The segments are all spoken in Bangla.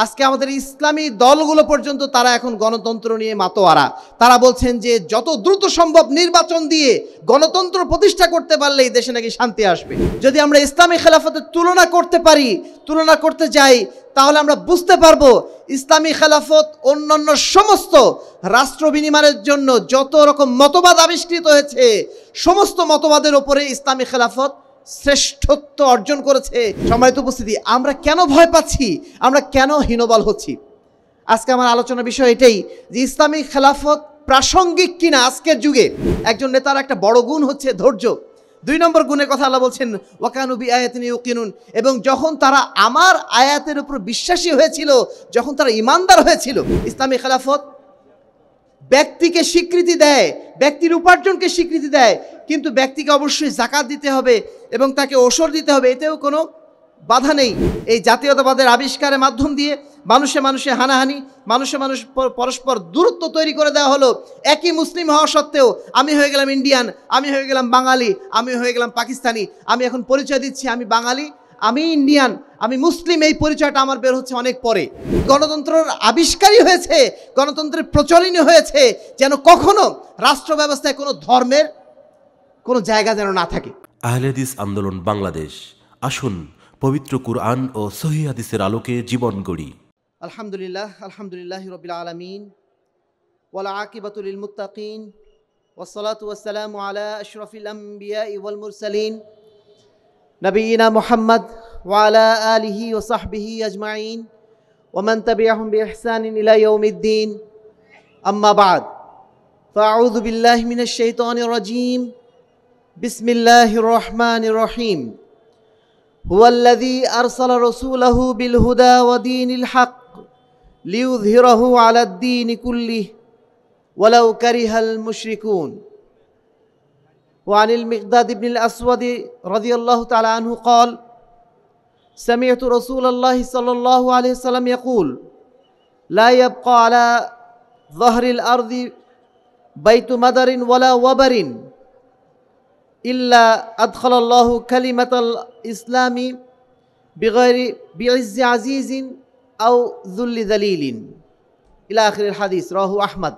আজকে আমাদের ইসলামী দলগুলো পর্যন্ত তারা এখন গণতন্ত্র নিয়ে মাতোয়ারা। তারা বলছেন যে যত দ্রুত সম্ভব নির্বাচন দিয়ে গণতন্ত্র প্রতিষ্ঠা করতে পারলেই দেশে নাকি শান্তি আসবে। যদি আমরা ইসলামী খেলাফতের তুলনা করতে পারি, তুলনা করতে যাই, তাহলে আমরা বুঝতে পারবো ইসলামী খেলাফত অন্যান্য সমস্ত রাষ্ট্র বিনিময়ের জন্য যত রকম মতবাদ আবিষ্কৃত হয়েছে, সমস্ত মতবাদের ওপরে ইসলামী খেলাফত শ্রেষ্ঠত্ব অর্জন করেছে। সম্মানিত উপস্থিতি, আমরা কেন ভয় পাচ্ছি, আমরা কেন হীনবল হচ্ছি? আজকে আমার আলোচনার বিষয় এটাই যে ইসলামী খেলাফত প্রাসঙ্গিক কিনা আজকের যুগে। একজন নেতার একটা বড় গুণ হচ্ছে ধৈর্য। 2 নম্বর গুণের কথা আল্লাহ বলছেন ওয়াকানু বিআয়াতিনা ইউকিনুন, এবং যখন তারা আমার আয়াতের উপর বিশ্বাসী হয়েছিল, যখন তারা ঈমানদার হয়েছিল। ইসলামী খেলাফত ব্যক্তিকে স্বীকৃতি দেয়, ব্যক্তির উপার্জনকে স্বীকৃতি দেয়, কিন্তু ব্যক্তিকে অবশ্যই যাকাত দিতে হবে এবং তাকে ওসর দিতে হবে, এতেও কোনো বাধা নেই। এই জাতীয়তাবাদের আবিষ্কারের মাধ্যম দিয়ে মানুষে মানুষে হানাহানি, মানুষে মানুষ পরস্পর দূরত্ব তৈরি করে দেওয়া হলো। একই মুসলিম হওয়া সত্ত্বেও আমি হয়ে গেলাম ইন্ডিয়ান, আমি হয়ে গেলাম বাঙালি, আমি হয়ে গেলাম পাকিস্তানি। আমি এখন পরিচয় দিচ্ছি আমি বাঙালি, আমি ইন্ডিয়ান, আমি মুসলিম, এই পরিচয়টা আমার বের হচ্ছে অনেক পরে। গণতন্ত্রের আবিষ্কারই হয়েছে, গণতন্ত্রের প্রচলনই হয়েছে যেন কখনো রাষ্ট্র ব্যবস্থায় কোনো ধর্মের কোনো জায়গা যেন না থাকে। আহলে হাদিস আন্দোলন বাংলাদেশ, আসুন পবিত্র কুরআন ও সহিহ হাদিসের আলোকে জীবন গড়ি। আলহামদুলিল্লাহ, আলহামদুলিল্লাহি রাব্বিল আলামিন, ওয়াল আকিবাতু লিল মুত্তাকিন, ওয়াসসালাতু ওয়াসসালামু আলা আশরাফিল আমবিয়াই ওয়াল মুরসালিন নবিয়িনা মুহাম্মদ ওয়া আলা আলিহি ওয়া সাহবিহি আজমাইন ওয়া মান তাবিআহুম বিইহসানিন ইলা ইয়াউমিদ্দিন। আম্মা বা'দ, ফাআউযু বিল্লাহি মিনাশ শাইতানির রাজীম। বিসমিল্লাহির রহমানির রহিম। হুয়াল্লাযী আরসালা রাসূলাহু বিল হুদা ওয়া দীনিল হক লিইয়ুযহিরাহু আলাদ দীনি কুল্লিহি ওয়ালাউ কারিহাল মুশরিকুন। وعن المقداد بن الأسود رضي الله تعالى عنه قال سمعت رسول الله صلى الله عليه وسلم يقول لا يبقى على ظهر الأرض بيت مدر ولا وبر إلا أدخل الله كلمة الإسلام بغير بعز عزيز أو ذل ذليل إلى آخر الحديث، رواه أحمد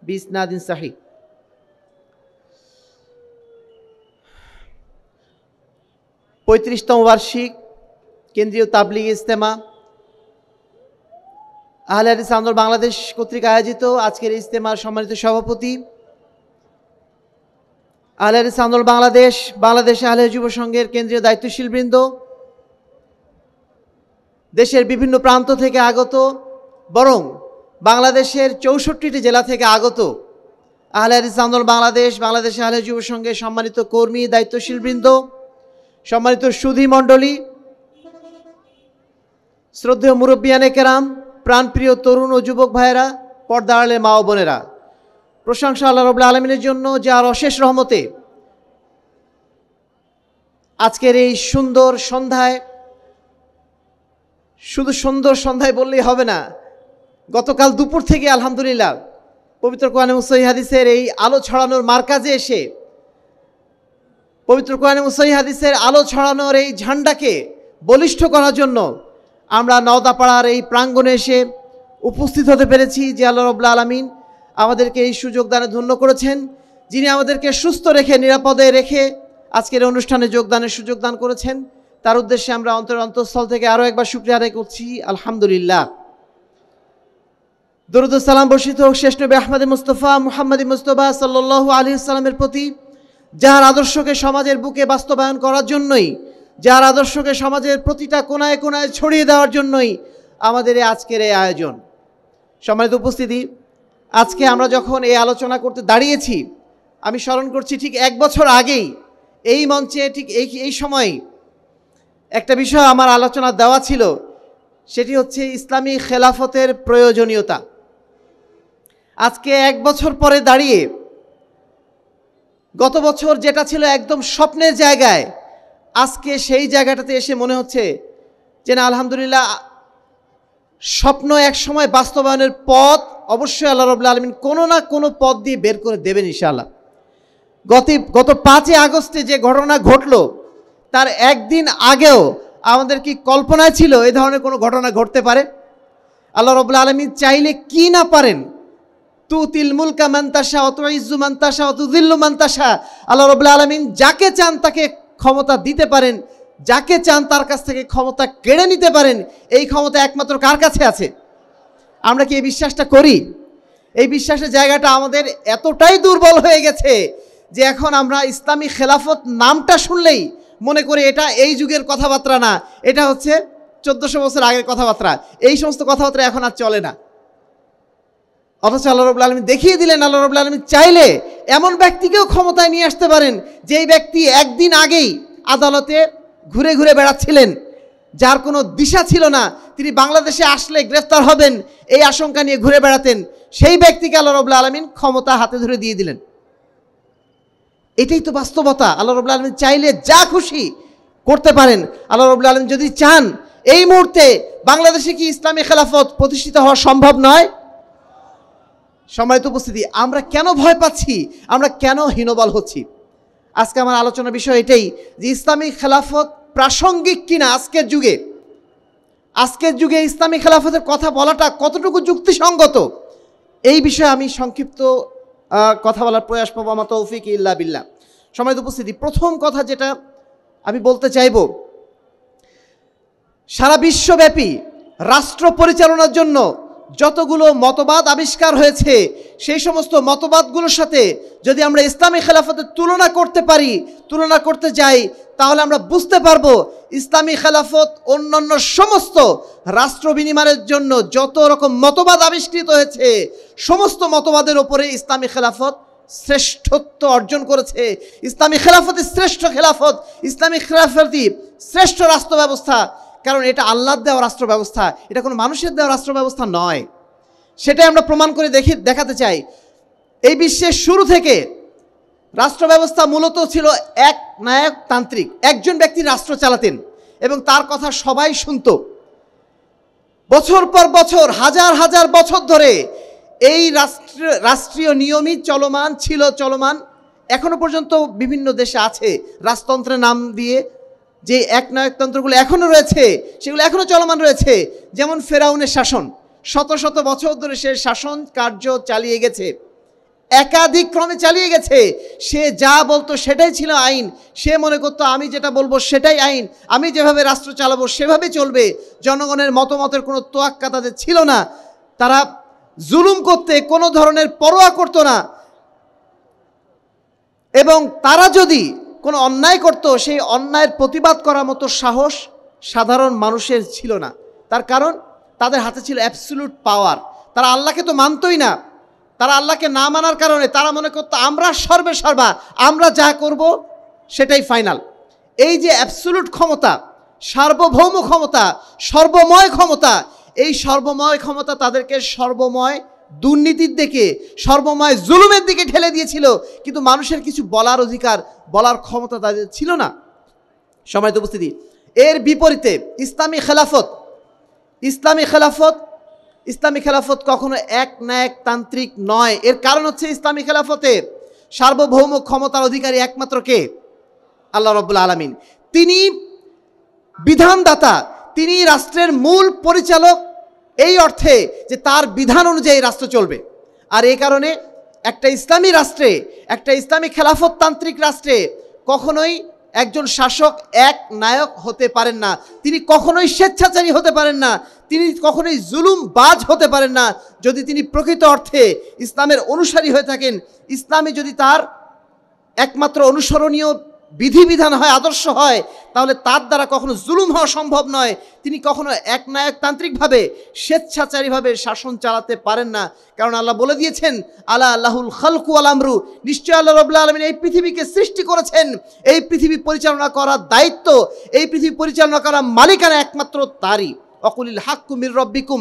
بإسناد صحيح। পঁয়ত্রিশতম বার্ষিক কেন্দ্রীয় তাবলিগ ইজতেমা আহলে হাদিস আন্দোলন বাংলাদেশ কর্তৃক আয়োজিত আজকের ইজতেমার সম্মানিত সভাপতি, আহলে হাদিস আন্দোলন বাংলাদেশ, বাংলাদেশ আহলে যুব সংঘের কেন্দ্রীয় দায়িত্বশীল বৃন্দ, দেশের বিভিন্ন প্রান্ত থেকে আগত, বরং বাংলাদেশের 64টি জেলা থেকে আগত আহলে হাদিস আন্দোলন বাংলাদেশ, বাংলাদেশ আহলে যুব সংঘের সম্মানিত কর্মী, দায়িত্বশীল বৃন্দ, সম্মানিত সুধী মণ্ডলী, শ্রদ্ধেয় মুরব্বিয়ানে কেরাম, প্রাণপ্রিয় তরুণ ও যুবক ভাইয়েরা, পর্দার আড়ালের মা ও বোনেরা, প্রশংসা আল্লাহ রাব্বুল আলামিনের জন্য যার অশেষ রহমতে আজকের এই সুন্দর সন্ধ্যায়, শুধু সুন্দর সন্ধ্যায় বললেই হবে না, গতকাল দুপুর থেকে আলহামদুলিল্লাহ পবিত্র কোরআন এবং সহিহ হাদিসের এই আলো ছড়ানোর মারকাজে এসে পবিত্র কোরআন এবং সহিহ হাদিসের আলো ছড়ানোর এই ঝান্ডাকে বলিষ্ঠ করার জন্য আমরা নওদাপাড়ার এই প্রাঙ্গণে এসে উপস্থিত হতে পেরেছি। যে আল্লাহ রাব্বুল আলামিন আমাদেরকে এই সুযোগ দানে ধন্য করেছেন, যিনি আমাদেরকে সুস্থ রেখে, নিরাপদে রেখে আজকের অনুষ্ঠানে যোগদানের সুযোগ দান করেছেন, তার উদ্দেশ্যে আমরা অন্তঃস্থল থেকে আরও একবার শুকরিয়া আদায় করছি, আলহামদুলিল্লাহ। দরুদ ও সালাম বর্ষিত হোক শেষ নবী আহমদে মুস্তফা মুহাম্মদী মুস্তফা সাল্লাল্লাহু আলাইহি ওয়াসাল্লামের প্রতি, যার আদর্শকে সমাজের বুকে বাস্তবায়ন করার জন্যই, যার আদর্শকে সমাজের প্রতিটা কোনায় কোনায় ছড়িয়ে দেওয়ার জন্যই আমাদের আজকের এই আয়োজন। সম্মানিত উপস্থিতি, আজকে আমরা যখন এই আলোচনা করতে দাঁড়িয়েছি, আমি স্মরণ করছি ঠিক 1 বছর আগেই এই মঞ্চে ঠিক এই সময় একটা বিষয় আমার আলোচনা দেওয়া ছিল, সেটি হচ্ছে ইসলামী খেলাফতের প্রয়োজনীয়তা। আজকে 1 বছর পরে দাঁড়িয়ে গত বছর যেটা ছিল একদম স্বপ্নের জায়গায়, আজকে সেই জায়গাটাতে এসে মনে হচ্ছে যে না, আলহামদুলিল্লাহ, স্বপ্ন এক সময় বাস্তবায়নের পথ অবশ্যই আল্লাহ রাব্বুল আলামিন কোনো না কোনো পথ দিয়ে বের করে দেবেন ইনশাআল্লাহ। গত 5 আগস্টে যে ঘটনা ঘটলো, তার একদিন আগেও আমাদের কি কল্পনায় ছিল এই ধরনের কোনো ঘটনা ঘটতে পারে? আল্লাহ রাব্বুল আলামিন চাইলে কি না পারেন? তুতিল মুলকা মান তাশা ওয়া তুইজ্জু মান তাশা ওয়া তুযিল্লু মান তাশা। আল্লাহ রাব্বুল আলামিন যাকে চান তাকে ক্ষমতা দিতে পারেন, যাকে চান তার কাছ থেকে ক্ষমতা কেড়ে নিতে পারেন। এই ক্ষমতা একমাত্র কার কাছে আছে? আমরা কি এই বিশ্বাসটা করি? এই বিশ্বাসের জায়গাটা আমাদের এতটাই দুর্বল হয়ে গেছে যে এখন আমরা ইসলামী খেলাফত নামটা শুনলেই মনে করি এটা এই যুগের কথাবার্তা না, এটা হচ্ছে 1400 বছর আগের কথাবার্তা। এই সমস্ত কথাবার্তা এখন আর চলে না। অথচ আল্লাহ রাব্বুল আলামিন দেখিয়ে দিলেন, আল্লাহ রাব্বুল আলামিন চাইলে এমন ব্যক্তিকেও ক্ষমতায় নিয়ে আসতে পারেন যেই ব্যক্তি একদিন আগেই আদালতে ঘুরে ঘুরে বেড়াচ্ছিলেন, যার কোনো দিশা ছিল না, তিনি বাংলাদেশে আসলে গ্রেফতার হবেন এই আশঙ্কা নিয়ে ঘুরে বেড়াতেন। সেই ব্যক্তিকে আল্লাহ রাব্বুল আলামিন ক্ষমতা হাতে ধরে দিয়ে দিলেন। এটাই তো বাস্তবতা। আল্লাহ রাব্বুল আলামিন চাইলে যা খুশি করতে পারেন। আল্লাহ রাব্বুল আলামিন যদি চান এই মুহূর্তে বাংলাদেশে কি ইসলামী খেলাফত প্রতিষ্ঠিত হওয়া সম্ভব নয়? সম্মানিত উপস্থিতি, আমরা কেন ভয় পাচ্ছি? আমরা কেন হীনবল হচ্ছি? আজকে আমার আলোচনার বিষয় এটাই যে ইসলামী খেলাফত প্রাসঙ্গিক কিনা আজকের যুগে। আজকের যুগে ইসলামী খেলাফতের কথা বলাটা কতটুকু যুক্তিসঙ্গত, এই বিষয়ে আমি সংক্ষিপ্ত কথা বলার প্রয়াস পাবো। আমার তৌফিক ইল্লা বিল্লাহ। সম্মানিত উপস্থিতি, প্রথম কথা যেটা আমি বলতে চাইব, সারা বিশ্বব্যাপী রাষ্ট্র পরিচালনার জন্য যতগুলো মতবাদ আবিষ্কার হয়েছে, সেই সমস্ত মতবাদগুলোর সাথে যদি আমরা ইসলামী খেলাফতের তুলনা করতে পারি, তুলনা করতে যাই, তাহলে আমরা বুঝতে পারবো ইসলামী খেলাফত অন্যান্য সমস্ত রাষ্ট্র বিনিময়ের জন্য যত রকম মতবাদ আবিষ্কৃত হয়েছে, সমস্ত মতবাদের ওপরে ইসলামী খেলাফত শ্রেষ্ঠত্ব অর্জন করেছে। ইসলামী খেলাফতই শ্রেষ্ঠ খেলাফত, ইসলামী খেলাফতই শ্রেষ্ঠ রাষ্ট্র ব্যবস্থা। কারণ এটা আল্লাহর দেওয়া রাষ্ট্র ব্যবস্থা, এটা কোনো মানুষের দেওয়া রাষ্ট্র ব্যবস্থা নয়। সেটাই আমরা প্রমাণ করে দেখাতে চাই। এই বিশ্বের শুরু থেকে রাষ্ট্র ব্যবস্থা মূলত ছিল এক নায়ক তান্ত্রিক। একজন ব্যক্তি রাষ্ট্র চালাতেন এবং তার কথা সবাই শুনত। বছর পর বছর, হাজার হাজার বছর ধরে এই রাষ্ট্রীয় নিয়মই চলমান। এখনো পর্যন্ত বিভিন্ন দেশে আছে রাজতন্ত্রের নাম দিয়ে যে এক নায়কতন্ত্রগুলো এখনও রয়েছে, সেগুলো এখনও চলমান রয়েছে। যেমন ফেরাউনের শাসন, শত শত বছর ধরে সে শাসন কার্য চালিয়ে গেছে, একাধিক ক্রমে চালিয়ে গেছে। সে যা বলতো সেটাই ছিল আইন। সে মনে করতো আমি যেটা বলবো সেটাই আইন, আমি যেভাবে রাষ্ট্র চালাবো সেভাবে চলবে। জনগণের মতামতের কোনো তোয়াক্কা তাদের ছিল না। তারা জুলুম করতে কোনো ধরনের পরোয়া করতো না, এবং তারা যদি কোনো অন্যায় করত, সেই অন্যায়ের প্রতিবাদ করার মতো সাহস সাধারণ মানুষের ছিল না। তার কারণ তাদের হাতে ছিল অ্যাবসলিউট পাওয়ার। তারা আল্লাহকে তো মানতই না। তারা আল্লাহকে না মানার কারণে তারা মনে করতো আমরা সর্বা, আমরা যা করব সেটাই ফাইনাল। এই যে অ্যাবসলিউট ক্ষমতা, সার্বভৌম ক্ষমতা, সর্বময় ক্ষমতা, এই সর্বময় ক্ষমতা তাদেরকে সর্বময় দুর্নীতির দিকে, সর্বময় জুলুমের দিকে ঠেলে দিয়েছিল। কিন্তু মানুষের কিছু বলার অধিকার, বলার ক্ষমতা তাদের ছিল না। সম্মানিত উপস্থিতি, এর বিপরীতে ইসলামী খেলাফত কখনো এক নায়ক তান্ত্রিক নয়। এর কারণ হচ্ছে ইসলামী খেলাফতে সার্বভৌম ক্ষমতার অধিকারী একমাত্র কে? আল্লাহ রাব্বুল আলামিন। তিনি বিধানদাতা, তিনি রাষ্ট্রের মূল পরিচালক, এই অর্থে যে তার বিধান অনুযায়ী রাষ্ট্র চলবে। আর এই কারণে একটা ইসলামী রাষ্ট্রে, একটা ইসলামী খেলাফততান্ত্রিক রাষ্ট্রে কখনোই একজন শাসক এক নায়ক হতে পারেন না। তিনি কখনোই স্বেচ্ছাচারী হতে পারেন না, তিনি কখনোই জুলুমবাজ হতে পারেন না। যদি তিনি প্রকৃত অর্থে ইসলামের অনুসারী হয়ে থাকেন, ইসলামে যদি তার একমাত্র অনুসরণীয় বিধিবিধান হয়, আদর্শ হয়, তাহলে তার দ্বারা কখনো জুলুম হওয়া সম্ভব নয়। তিনি কখনো এক নায়কতান্ত্রিকভাবে, স্বেচ্ছাচারীভাবে শাসন চালাতে পারেন না। কারণ আল্লাহ বলে দিয়েছেন, আলা আল্লাহুল খালকু ওয়াল আমরু, নিশ্চয় আল্লাহ রাব্বুল আলামিন এই পৃথিবীকে সৃষ্টি করেছেন। এই পৃথিবী পরিচালনা করার দায়িত্ব, এই পৃথিবী পরিচালনা করার মালিকানা একমাত্র তারই। অকুলিল হাক্কু মির রব্বিকুম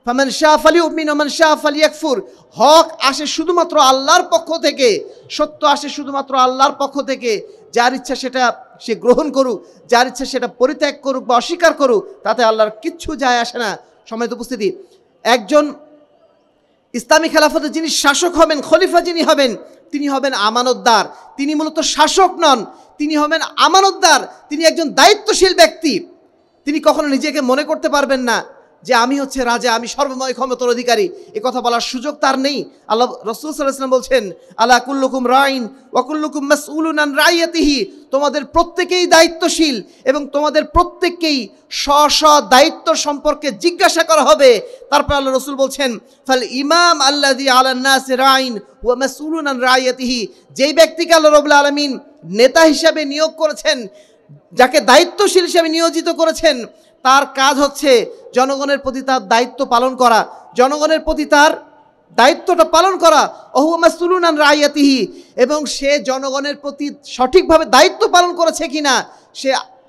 ফামান শাআ ফালিউমিন ওয়া মান শাআ ফালিয়াকফুর। হক আসে শুধুমাত্র আল্লাহর পক্ষ থেকে, সত্য আসে শুধুমাত্র আল্লাহর পক্ষ থেকে। যার ইচ্ছা সেটা সে গ্রহণ করুক, যার ইচ্ছা সেটা পরিত্যাগ করুক বা অস্বীকার করুক, তাতে আল্লাহর কিচ্ছু যায় আসে না। সম্মানিত উপস্থিতি, একজন ইসলামী খেলাফতে যিনি শাসক হবেন, খলিফা যিনি হবেন, তিনি হবেন আমানতদার। তিনি মূলত শাসক নন, তিনি হবেন আমানতদার। তিনি একজন দায়িত্বশীল ব্যক্তি। তিনি কখনো নিজেকে মনে করতে পারবেন না যে আমি হচ্ছে রাজা, আমি সর্বময় ক্ষমতার অধিকারী, এ কথা বলার সুযোগ তার নেই। আল্লাহ রাসূল সাল্লাল্লাহু আলাইহি ওয়াসাল্লাম বলছেন, আলা কুল্লুকুম রাইন ওয়া কুল্লুকুম মাসউলুন আন রাইয়াতিহি, তোমাদের প্রত্যেকেই দায়িত্বশীল এবং তোমাদের প্রত্যেককেই স্ব দায়িত্ব সম্পর্কে জিজ্ঞাসা করা হবে। তারপর আল্লাহ রাসূল বলছেন, ফাল ইমাম আল্লাযী আলান নাস রাইন ওয়া মাসউলুন আন রাইয়াতিহি, যেই ব্যক্তিকে আল্লাহ রাব্বুল আলামিন নেতা হিসাবে নিয়োগ করেছেন, যাকে দায়িত্বশীল হিসেবে নিয়োজিত করেছেন, তার কাজ হচ্ছে জনগণের প্রতি তার দায়িত্ব পালন করা, জনগণের প্রতি তার দায়িত্বটা পালন করা। ওহুয়া মাসউলুন আন রাইয়াতিহি, এবং সে জনগণের প্রতি সঠিকভাবে দায়িত্ব পালন করেছে কিনা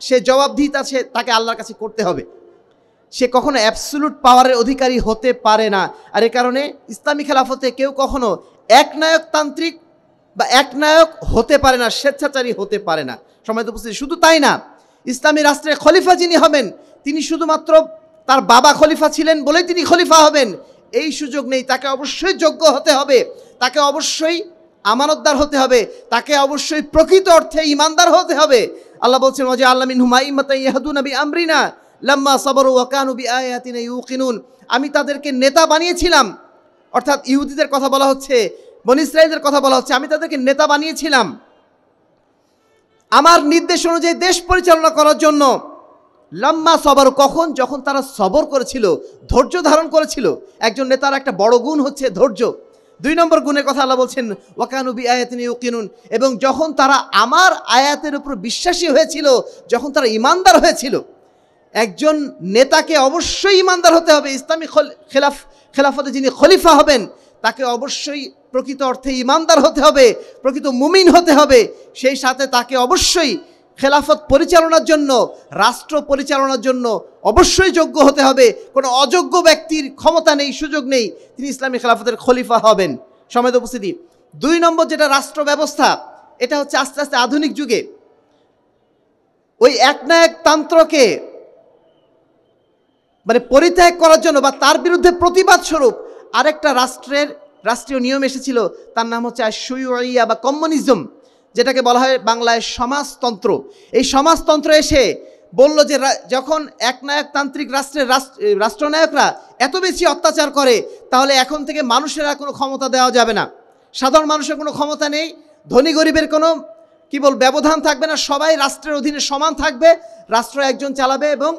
সে জবাবদিহিতা তাকে আল্লাহর কাছে করতে হবে। সে কখনো অ্যাবসলিউট পাওয়ারের অধিকারী হতে পারে না। আর এ কারণে ইসলামী খেলাফতে কেউ কখনো একনায়কতান্ত্রিক বা একনায়ক হতে পারে না, স্বেচ্ছাচারী হতে পারে না। সম্মানিত উপস্থিতি, শুধু তাই না, ইসলামী রাষ্ট্রের খলিফা যিনি হবেন, তিনি শুধুমাত্র তার বাবা খলিফা ছিলেন বলেই তিনি খলিফা হবেন এই সুযোগ নেই। তাকে অবশ্যই যোগ্য হতে হবে, তাকে অবশ্যই আমানতদার হতে হবে, তাকে অবশ্যই প্রকৃত অর্থে ইমানদার হতে হবে। আল্লাহ বলছেন, ওয়াজআলনা মিনহুম আইম্মাতান ইয়াহদুনা বিআমরিনা লাম্মা সাবারু ওয়া কানু বিআয়াতিনা ইউকিনুন, আমি তাদেরকে নেতা বানিয়েছিলাম, অর্থাৎ ইহুদিদের কথা বলা হচ্ছে, বনী ইসরাঈলের কথা বলা হচ্ছে, আমি তাদেরকে নেতা বানিয়েছিলাম আমার নির্দেশ অনুযায়ী দেশ পরিচালনা করার জন্য। লাম্মা সবর, কখন? যখন তারা সবর করেছিল, ধৈর্য ধারণ করেছিল। একজন নেতার একটা বড় গুণ হচ্ছে ধৈর্য। 2 নম্বর গুণের কথা আল্লাহ বলছেন, ওয়াকানু বিআয়াতিনা ইউকিনুন, এবং যখন তারা আমার আয়াতের উপর বিশ্বাসী হয়েছিল, যখন তারা ইমানদার হয়েছিল। একজন নেতাকে অবশ্যই ইমানদার হতে হবে। ইসলামী খেলাফতে যিনি খলিফা হবেন তাকে অবশ্যই প্রকৃত অর্থে ইমানদার হতে হবে, প্রকৃত মুমিন হতে হবে। সেই সাথে তাকে অবশ্যই খেলাফত পরিচালনার জন্য, রাষ্ট্র পরিচালনার জন্য অবশ্যই যোগ্য হতে হবে। কোনো অযোগ্য ব্যক্তির ক্ষমতা নেই, সুযোগ নেই তিনি ইসলামী খেলাফতের খলিফা হবেন। সম্মানিত উপস্থিতি, 2 নম্বর যেটা রাষ্ট্র ব্যবস্থা, এটা হচ্ছে আস্তে আস্তে আধুনিক যুগে ওই একনায়কতন্ত্রকে পরিত্যাগ করার জন্য বা তার বিরুদ্ধে প্রতিবাদ স্বরূপ আরেকটা রাষ্ট্রীয় নিয়ম এসেছিল, তার নাম হচ্ছে আশ-শুয়ুইয়া বা কমিউনিজম, যেটাকে বলা হয় বাংলায় সমাজতন্ত্র। এই সমাজতন্ত্র এসে বলল যে যখন একনায়কতান্ত্রিক রাষ্ট্রনায়করা এত বেশি অত্যাচার করে, তাহলে এখন থেকে মানুষের আর কোনো ক্ষমতা দেওয়া যাবে না, সাধারণ মানুষের কোনো ক্ষমতা নেই, ধনী গরিবের কোনো ব্যবধান থাকবে না, সবাই রাষ্ট্রের অধীনে সমান থাকবে, রাষ্ট্র একজন চালাবে এবং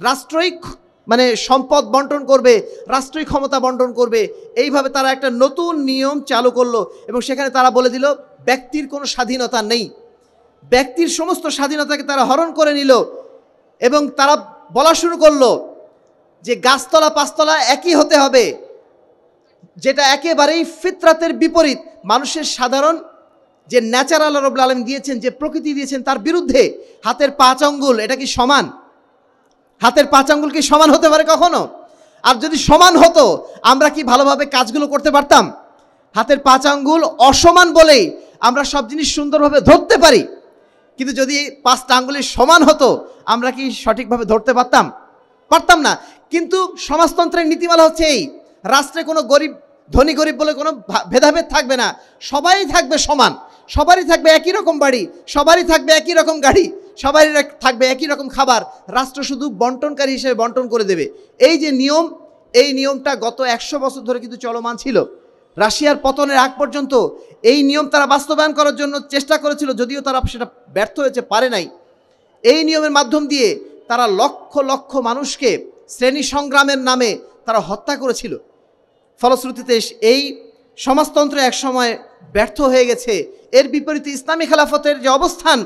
রাষ্ট্রই সম্পদ বন্টন করবে, রাষ্ট্রীয় ক্ষমতা বন্টন করবে। এইভাবে তারা একটা নতুন নিয়ম চালু করলো এবং সেখানে তারা বলে দিল ব্যক্তির কোনো স্বাধীনতা নেই, ব্যক্তির সমস্ত স্বাধীনতাকে তারা হরণ করে নিল। এবং তারা বলা শুরু করলো যে গাছতলা পাঁচতলা একই হতে হবে, যেটা একেবারেই ফিতরাতের বিপরীত। মানুষের সাধারণ যে ন্যাচারাল আল্লাহ রাব্বুল আলামিন দিয়েছেন, যে প্রকৃতি দিয়েছেন, তার বিরুদ্ধে। হাতের 5 আঙ্গুল এটা কি সমান? হাতের 5 আঙ্গুল কি সমান হতে পারে কখনো? আর যদি সমান হতো আমরা কি ভালোভাবে কাজগুলো করতে পারতাম? হাতের 5 আঙ্গুল অসমান বলেই আমরা সব জিনিস সুন্দরভাবে ধরতে পারি, কিন্তু যদি 5টা আঙ্গুলের সমান হতো আমরা কি সঠিকভাবে ধরতে পারতাম না। কিন্তু সমাজতন্ত্রের নীতিমালা হচ্ছে এই, রাষ্ট্রে কোনো ধনী গরিব বলে কোনো ভেদাভেদ থাকবে না, সবাই থাকবে সমান, সবারই থাকবে একই রকম বাড়ি, সবারই থাকবে একই রকম গাড়ি, সবারই থাকবে একই রকম খাবার, রাষ্ট্র শুধু বন্টনকারী হিসেবে বন্টন করে দেবে। এই যে নিয়ম, এই নিয়মটা গত 100 বছর ধরে কিন্তু চলমান ছিল। রাশিয়ার পতনের আগ পর্যন্ত এই নিয়ম তারা বাস্তবায়ন করার জন্য চেষ্টা করেছিল, যদিও তারা সেটা ব্যর্থ হয়েছে, পারে নাই। এই নিয়মের মাধ্যম দিয়ে তারা লক্ষ লক্ষ মানুষকে শ্রেণী সংগ্রামের নামে তারা হত্যা করেছিল। ফলশ্রুতিতে এই সমাজতন্ত্র একসময় ব্যর্থ হয়ে গেছে। এর বিপরীতে ইসলামী খেলাফতের যে অবস্থান,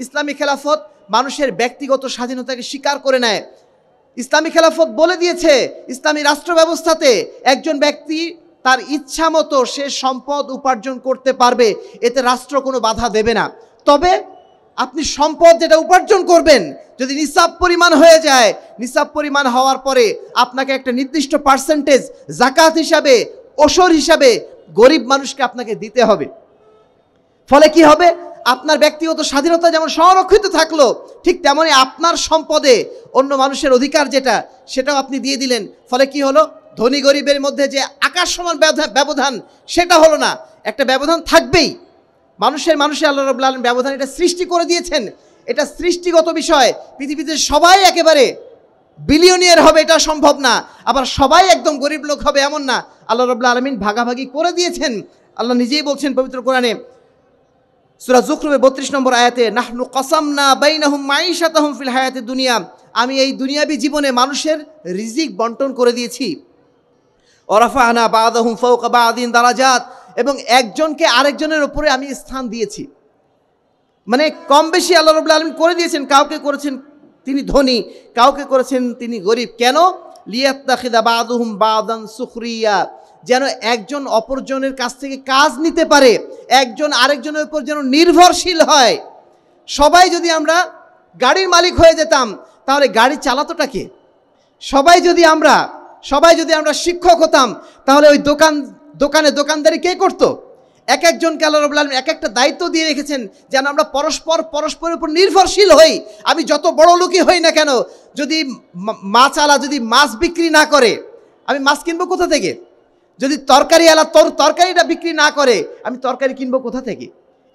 ইসলামী খেলাফত মানুষের ব্যক্তিগত স্বাধীনতাকে স্বীকার করে নেয়। ইসলামী খেলাফত বলে দিয়েছে ইসলামী রাষ্ট্র ব্যবস্থাতে একজন ব্যক্তি তার ইচ্ছা মতো সে সম্পদ উপার্জন করতে পারবে, এতে রাষ্ট্র কোনো বাধা দেবে না। তবে আপনি সম্পদ যেটা উপার্জন করবেন যদি নিসাব পরিমাণ হয়ে যায়, নিসাব পরিমাণ হওয়ার পরে আপনাকে একটা নির্দিষ্ট পার্সেন্টেজ জাকাত হিসাবে, ওশর হিসাবে গরিব মানুষকে আপনাকে দিতে হবে। ফলে কি হবে? আপনার ব্যক্তিগত স্বাধীনতা যেমন সংরক্ষিত থাকলো, ঠিক তেমনি আপনার সম্পদে অন্য মানুষের অধিকার যেটা, সেটাও আপনি দিয়ে দিলেন। ফলে কি হলো? ধনী গরিবের মধ্যে যে আকাশ সমান ব্যবধান সেটা হলো না, একটা ব্যবধান থাকবেই। মানুষের আল্লাহ রাব্বুল আলামিন ব্যবধান এটা সৃষ্টি করে দিয়েছেন, এটা সৃষ্টিগত বিষয়। পৃথিবীতে সবাই একেবারে বিলিয়নিয়ার হবে এটা সম্ভব না, আবার সবাই একদম গরিব লোক হবে এমন না। আল্লাহ রাব্বুল আলামিন ভাগাভাগি করে দিয়েছেন। আল্লাহ নিজেই বলছেন পবিত্র কোরআনে সূরা যুখরুফের 32 নম্বর আয়াতে, নাহনু কাসামনা বাইনাহুম মাঈশাতাহুম ফিল হায়াতিদ দুনিয়া, আমি এই দুনিয়াবী জীবনে মানুষের রিজিক বন্টন করে দিয়েছি। ওয়ারাফা'না বা'দাহুম ফাওকা বা'দিন দারাজাত, এবং একজনকে আরেকজনের উপরে আমি স্থান দিয়েছি। মানে কম বেশি আল্লাহ রাব্বুল আলামিন করে দিয়েছেন, কাউকে করেছেন তিনি ধনী, কাউকে করেছেন তিনি গরিব। কেন? লিয়াত্তাখিযা বা'দুহুম বা'দান সুখরিয়া, যেন একজন অপরজনের কাছ থেকে কাজ নিতে পারে, একজন আরেকজনের উপর যেন নির্ভরশীল হয়। সবাই যদি আমরা গাড়ির মালিক হয়ে যেতাম তাহলে গাড়ি চালাতোটা কে? সবাই যদি আমরা শিক্ষক হতাম তাহলে ওই দোকানদারি কে করতো? এক একজনকে আল্লাহ রাব্বুল আলামিন এক একটা দায়িত্ব দিয়ে রেখেছেন যেন আমরা পরস্পরের উপর নির্ভরশীল হই। আমি যত বড় লোকই হই না কেন, যদি মাছওয়ালা যদি মাছ বিক্রি না করে আমি মাছ কিনবো কোথা থেকে? যদি তরকারিওয়ালা তরকারিটা বিক্রি না করে আমি তরকারি কিনবো কোথা থেকে?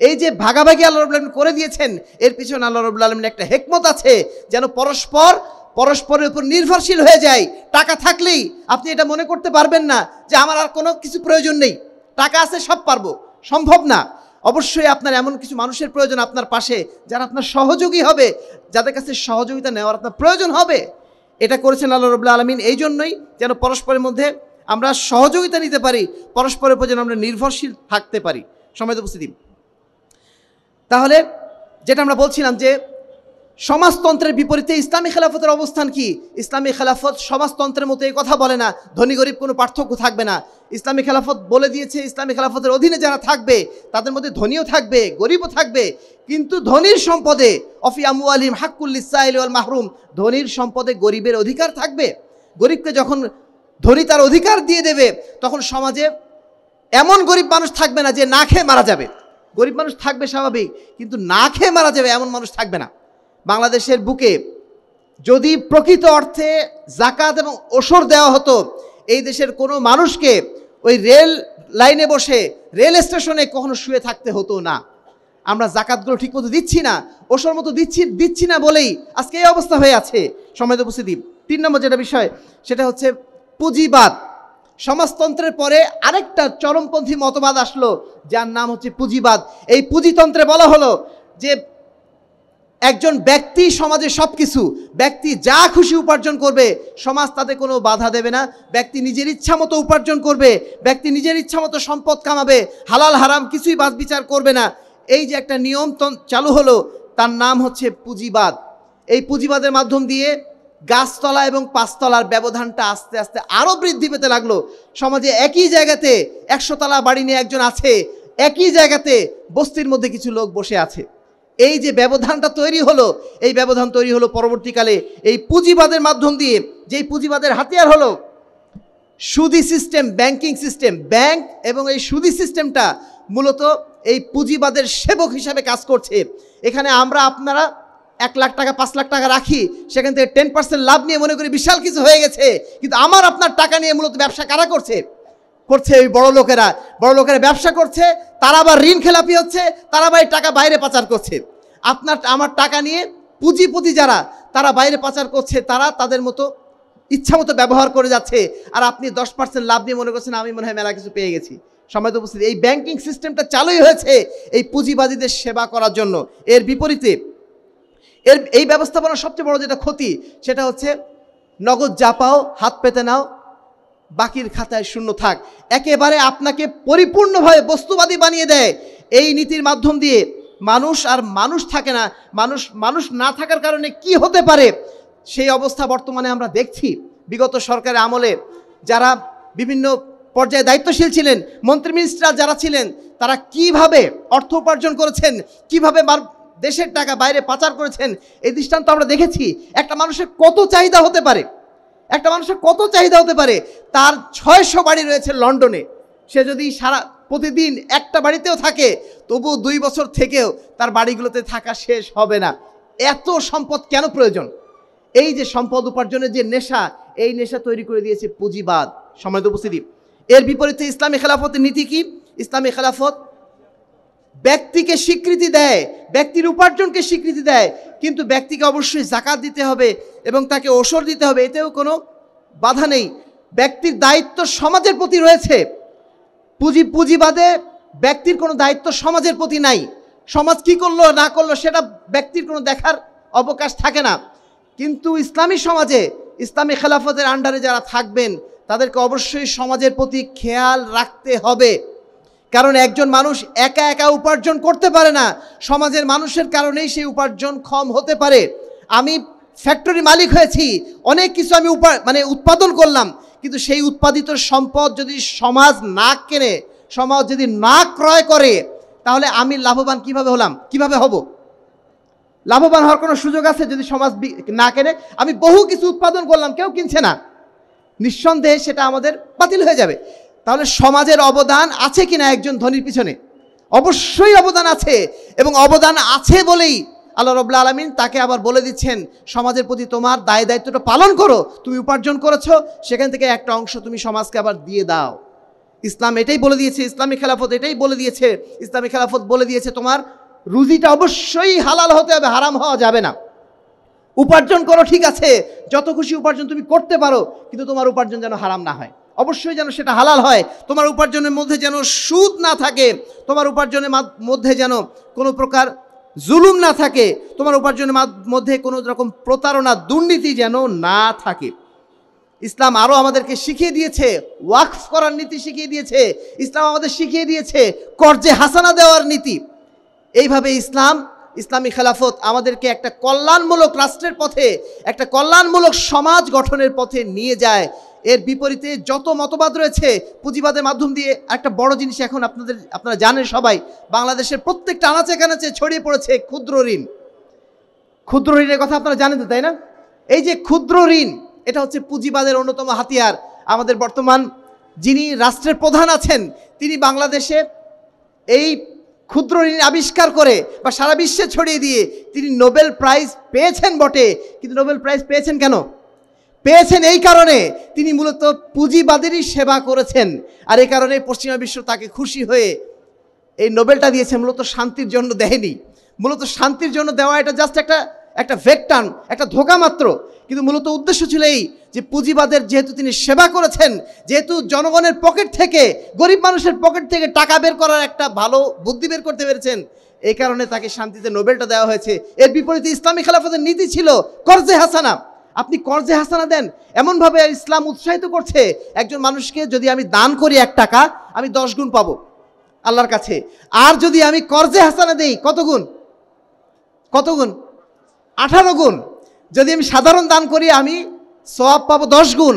এই যে ভাগাভাগি আল্লাহ রাব্বুল আলামিন করে দিয়েছেন, এর পিছনে আল্লাহ রাব্বুল আলামিনের একটা হিকমত আছে, যেন পরস্পরের উপর নির্ভরশীল হয়ে যায়। টাকা থাকলেই আপনি এটা মনে করতে পারবেন না যে আমার আর কোনো কিছু প্রয়োজন নেই, টাকা আছে সব পারবো, সম্ভব না। অবশ্যই আপনার এমন কিছু মানুষের প্রয়োজন আপনার পাশে, যারা আপনার সহযোগী হবে, যাদের কাছে সহযোগিতা নেওয়ার আপনার প্রয়োজন হবে। এটা করেছেন আল্লাহ রাব্বুল আলামিন এই জন্যই যেন পরস্পরের মধ্যে আমরা সহযোগিতা নিতে পারি, পরস্পরের উপর যেন আমরা নির্ভরশীল থাকতে পারি। সম্মানিত উপস্থিতি, তাহলে যেটা আমরা বলছিলাম যে সমাজতন্ত্রের বিপরীতে ইসলামী খেলাফতের অবস্থান কি? ইসলামী খেলাফত সমাজতন্ত্রের মতো এই কথা বলে না ধনী গরিব কোনো পার্থক্য থাকবে না। ইসলামী খেলাফত বলে দিয়েছে ইসলামী খেলাফতের অধীনে যারা থাকবে তাদের মধ্যে ধনীও থাকবে গরিবও থাকবে, কিন্তু ধনীর সম্পদে অফি আমওয়ালিহিম হাক্কুল লিসাইল ওয়াল মাহরুম, ধনীর সম্পদে গরিবের অধিকার থাকবে। গরিবকে যখন ধনী তার অধিকার দিয়ে দেবে তখন সমাজে এমন গরিব মানুষ থাকবে না যে না খেয়ে মারা যাবে। গরিব মানুষ থাকবে স্বাভাবিক, কিন্তু না খেয়ে মারা যাবে এমন মানুষ থাকবে না। বাংলাদেশের বুকে যদি প্রকৃত অর্থে যাকাত এবং ওশর দেওয়া হতো, এই দেশের কোনো মানুষকে ওই রেল লাইনে বসে রেল স্টেশনে কখনো শুয়ে থাকতে হতো না। আমরা যাকাতগুলো ঠিক মতো দিচ্ছি না, ওশর মতো দিচ্ছি না বলেই আজকে এই অবস্থা হয়ে আছে। সম্মানিত উপস্থিতি, 3 নম্বর যেটা বিষয় সেটা হচ্ছে পুঁজিবাদ। সমাজতন্ত্রের পরে আরেকটা চরমপন্থী মতবাদ আসলো যার নাম হচ্ছে পুঁজিবাদ। এই পুঁজিতন্ত্রে বলা হলো যে একজন ব্যক্তি সমাজে সব কিছু, ব্যক্তি যা খুশি উপার্জন করবে, সমাজ তাতে কোনো বাধা দেবে না। ব্যক্তি নিজের ইচ্ছা মতো উপার্জন করবে, ব্যক্তি নিজের ইচ্ছা মতো সম্পদ কামাবে, হালাল হারাম কিছুই বাছ বিচার করবে না। এই যে একটা নিয়ম চালু হলো, তার নাম হচ্ছে পুঁজিবাদ। এই পুঁজিবাদের মাধ্যম দিয়ে গাছতলা এবং পাঁচতলার ব্যবধানটা আস্তে আস্তে আরও বৃদ্ধি পেতে লাগলো। সমাজে একই জায়গাতে 100 তলা বাড়ি নিয়ে একজন আছে, একই জায়গাতে বস্তির মধ্যে কিছু লোক বসে আছে। এই যে ব্যবধানটা তৈরি হলো, এই ব্যবধান তৈরি হলো পরবর্তীকালে এই পুঁজিবাদের মাধ্যম দিয়ে। যেই পুঁজিবাদের হাতিয়ার হলো সুদি সিস্টেম, ব্যাংকিং সিস্টেম। ব্যাংক এবং এই সুদি সিস্টেমটা মূলত এই পুঁজিবাদের সেবক হিসাবে কাজ করছে। এখানে আপনারা 1 লাখ টাকা 5 লাখ টাকা রাখি, সেখান থেকে 10% লাভ নিয়ে মনে করি বিশাল কিছু হয়ে গেছে, কিন্তু আপনার টাকা নিয়ে মূলত ব্যবসা কারা করছে? এই বড় লোকেরা ব্যবসা করছে, তারা আবার ঋণ খেলাপি হচ্ছে, তারা আবার টাকা বাইরে পাচার করছে। আমার টাকা নিয়ে পুঁজিপতি যারা তারা বাইরে পাচার করছে, তারা তাদের মতো ইচ্ছা মতো ব্যবহার করে যাচ্ছে, আর আপনি 10% লাভ নিয়ে মনে করছেন আমি মনে হয় মেলা কিছু পেয়ে গেছি। সম্মানিত উপস্থিতি, এই ব্যাংকিং সিস্টেমটা চালুই হয়েছে এই পুঁজিবাদীদের সেবা করার জন্য। এর বিপরীতে এই ব্যবস্থাপনার সবচেয়ে বড় যেটা ক্ষতি সেটা হচ্ছে নগদ যা পাও হাত পেতে নাও, বাকির খাতায় শূন্য থাক। একেবারে আপনাকে পরিপূর্ণভাবে বস্তুবাদী বানিয়ে দেয়। এই নীতির মাধ্যম দিয়ে মানুষ থাকে না। মানুষ না থাকার কারণে কি হতে পারে সেই অবস্থা বর্তমানে আমরা দেখছি। বিগত সরকারের আমলে যারা বিভিন্ন পর্যায়ে দায়িত্বশীল ছিলেন, মন্ত্রী মিনিস্টার যারা ছিলেন, তারা কিভাবে অর্থ উপার্জন করেছেন, কিভাবে দেশের টাকা বাইরে পাচার করেছেন, এই দৃষ্টান্ত আমরা দেখেছি। একটা মানুষের কত চাহিদা হতে পারে, তার 600 বাড়ি রয়েছে লন্ডনে। সে যদি প্রতিদিন একটা বাড়িতেও থাকে, তবু 2 বছর থেকেও তার বাড়িগুলোতে থাকা শেষ হবে না। এত সম্পদ কেন প্রয়োজন? এই যে সম্পদ উপার্জনের যে নেশা, এই নেশা তৈরি করে দিয়েছে পুঁজিবাদ। সম্মানিত উপস্থিতি, এর বিপরীতে ইসলামী খেলাফতের নীতি কি? ইসলামী খেলাফত ব্যক্তিকে স্বীকৃতি দেয়, ব্যক্তির উপার্জনকে স্বীকৃতি দেয়, কিন্তু ব্যক্তিকে অবশ্যই যাকাত দিতে হবে এবং তাকে ওসর দিতে হবে, এতেও কোনো বাধা নেই। ব্যক্তির দায়িত্ব সমাজের প্রতি রয়েছে। পুঁজিবাদে ব্যক্তির কোনো দায়িত্ব সমাজের প্রতি নাই। সমাজ কি করলো না করলো সেটা ব্যক্তির কোনো দেখার অবকাশ থাকে না। কিন্তু ইসলামী সমাজে, ইসলামী খেলাফতের আন্ডারে যারা থাকবেন তাদেরকে অবশ্যই সমাজের প্রতি খেয়াল রাখতে হবে। কারণ একজন মানুষ একা একা উপার্জন করতে পারে না, সমাজের মানুষের কারণেই সেই উপার্জন ক্ষম হতে পারে। আমি ফ্যাক্টরি মালিক হয়েছি, অনেক কিছু আমি উৎপাদন করলাম, কিন্তু সেই উৎপাদিত সম্পদ যদি সমাজ না কেনে, সমাজ যদি না ক্রয় করে, তাহলে আমি লাভবান কিভাবে হলাম, কিভাবে হব? লাভবান হওয়ার কোনো সুযোগ আছে যদি সমাজ না কেনে? আমি বহু কিছু উৎপাদন করলাম, কেউ কিনছে না, নিঃসন্দেহে সেটা আমাদের বাতিল হয়ে যাবে। তাহলে সমাজের অবদান আছে কিনা একজন ধনীর পিছনে? অবশ্যই অবদান আছে, এবং অবদান আছে বলেই আল্লাহ রাব্বুল আলামিন তাকে আবার বলে দিচ্ছেন, সমাজের প্রতি তোমার দায়িত্বটা পালন করো। তুমি উপার্জন করেছো, সেখান থেকে একটা অংশ তুমি সমাজকে আবার দিয়ে দাও। ইসলাম এটাই বলে দিয়েছে, ইসলামী খেলাফত এটাই বলে দিয়েছে। ইসলামী খেলাফত বলে দিয়েছে তোমার রুজিটা অবশ্যই হালাল হতে হবে, হারাম হওয়া যাবে না। উপার্জন করো, ঠিক আছে, যত খুশি উপার্জন তুমি করতে পারো, কিন্তু তোমার উপার্জন যেন হারাম না হয়, অবশ্যই যেন সেটা হালাল হয়। তোমার উপার্জনের মধ্যে যেন সুদ না থাকে, তোমার উপার্জনের মধ্যে যেন কোনো প্রকার জুলুম না থাকে, তোমার উপার্জনের মধ্যে কোনো রকম প্রতারণা দুর্নীতি যেন না থাকে। ইসলাম আরও আমাদেরকে শিখিয়ে দিয়েছে ওয়াকফ করার নীতি শিখিয়ে দিয়েছে। ইসলাম আমাদের শিখিয়ে দিয়েছে কর্জে হাসানা দেওয়ার নীতি। এইভাবে ইসলামী খেলাফত আমাদেরকে একটা কল্যাণমূলক রাষ্ট্রের পথে, একটা কল্যাণমূলক সমাজ গঠনের পথে নিয়ে যায়। এর বিপরীতে যত মতবাদ রয়েছে পুঁজিবাদের মাধ্যম দিয়ে, একটা বড় জিনিস এখন আপনারা জানেন সবাই, বাংলাদেশের প্রত্যেকটা আনাচে কানাচে ছড়িয়ে পড়েছে ক্ষুদ্র ঋণ। ক্ষুদ্র ঋণের কথা আপনারা জানেন তো, তাই না? এই যে ক্ষুদ্র ঋণ, এটা হচ্ছে পুঁজিবাদের অন্যতম হাতিয়ার। আমাদের বর্তমান যিনি রাষ্ট্রের প্রধান আছেন, তিনি বাংলাদেশে এই ক্ষুদ্র ঋণ আবিষ্কার করে বা সারা বিশ্বে ছড়িয়ে দিয়ে তিনি নোবেল প্রাইজ পেয়েছেন বটে, কিন্তু নোবেল প্রাইজ পেয়েছেন কেন? পেয়েছেন এই কারণে তিনি মূলত পুঁজিবাদেরই সেবা করেছেন। আর এই কারণে পশ্চিমা বিশ্ব তাকে খুশি হয়ে এই নোবেলটা দিয়েছে, মূলত শান্তির জন্য দেয়নি। মূলত শান্তির জন্য দেওয়া এটা জাস্ট একটা ভেকটান, একটা ধোঁকা মাত্র। কিন্তু মূলত উদ্দেশ্য ছিল এই যে পুঁজিবাদের যেহেতু তিনি সেবা করেছেন, যেহেতু জনগণের পকেট থেকে, গরিব মানুষের পকেট থেকে টাকা বের করার একটা ভালো বুদ্ধি বের করতে পেরেছেন, এই কারণে তাকে শান্তিতে নোবেলটা দেওয়া হয়েছে। এর বিপরীতে ইসলামী খেলাফতের নীতি ছিল কর্জে হাসানা। আপনি কর্জে হাসানা দেন, এমনভাবে ইসলাম উৎসাহিত করছে, একজন মানুষকে যদি আমি দান করি 1 টাকা, আমি 10 গুণ পাবো আল্লাহর কাছে। আর যদি আমি কর্জে হাসানা দেই, কত গুণ? 18 গুণ। যদি আমি সাধারণ দান করি, আমি সওয়াব পাবো 10 গুণ।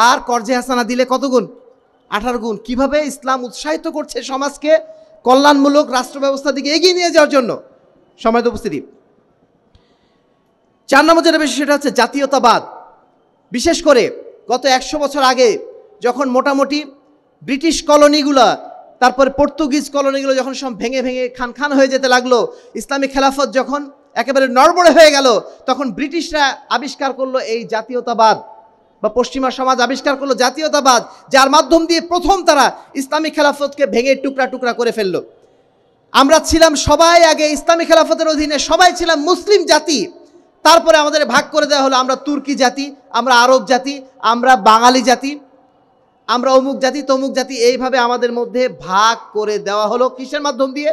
আর কর্জে হাসানা দিলে কত গুণ? 18 গুণ। কিভাবে ইসলাম উৎসাহিত করছে সমাজকে কল্যাণমূলক রাষ্ট্র ব্যবস্থার দিকে এগিয়ে নিয়ে যাওয়ার জন্য। সম্মানিত উপস্থিতি, 4 নম্বর যেটা বেশি, সেটা হচ্ছে জাতীয়তাবাদ। বিশেষ করে গত 100 বছর আগে যখন মোটামুটি ব্রিটিশ কলোনিগুলো, তারপরে পর্তুগিজ কলোনিগুলো যখন সব ভেঙে ভেঙে খান হয়ে যেতে লাগলো, ইসলামী খেলাফত যখন একেবারে নড়বড়ে হয়ে গেল, তখন ব্রিটিশরা আবিষ্কার করলো এই জাতীয়তাবাদ, বা পশ্চিমা সমাজ আবিষ্কার করলো জাতীয়তাবাদ, যার মাধ্যম দিয়ে প্রথম তারা ইসলামী খেলাফতকে ভেঙে টুকরা টুকরা করে ফেললো। আমরা ছিলাম সবাই আগে ইসলামী খেলাফতের অধীনে, সবাই ছিলাম মুসলিম জাতি। তারপরে আমাদের ভাগ করে দেওয়া হলো, আমরা তুর্কি জাতি, আমরা আরব জাতি, আমরা বাঙালি জাতি, আমরা অমুক জাতি তমুক জাতি। এইভাবে আমাদের মধ্যে ভাগ করে দেওয়া হলো কিসের মাধ্যম দিয়ে?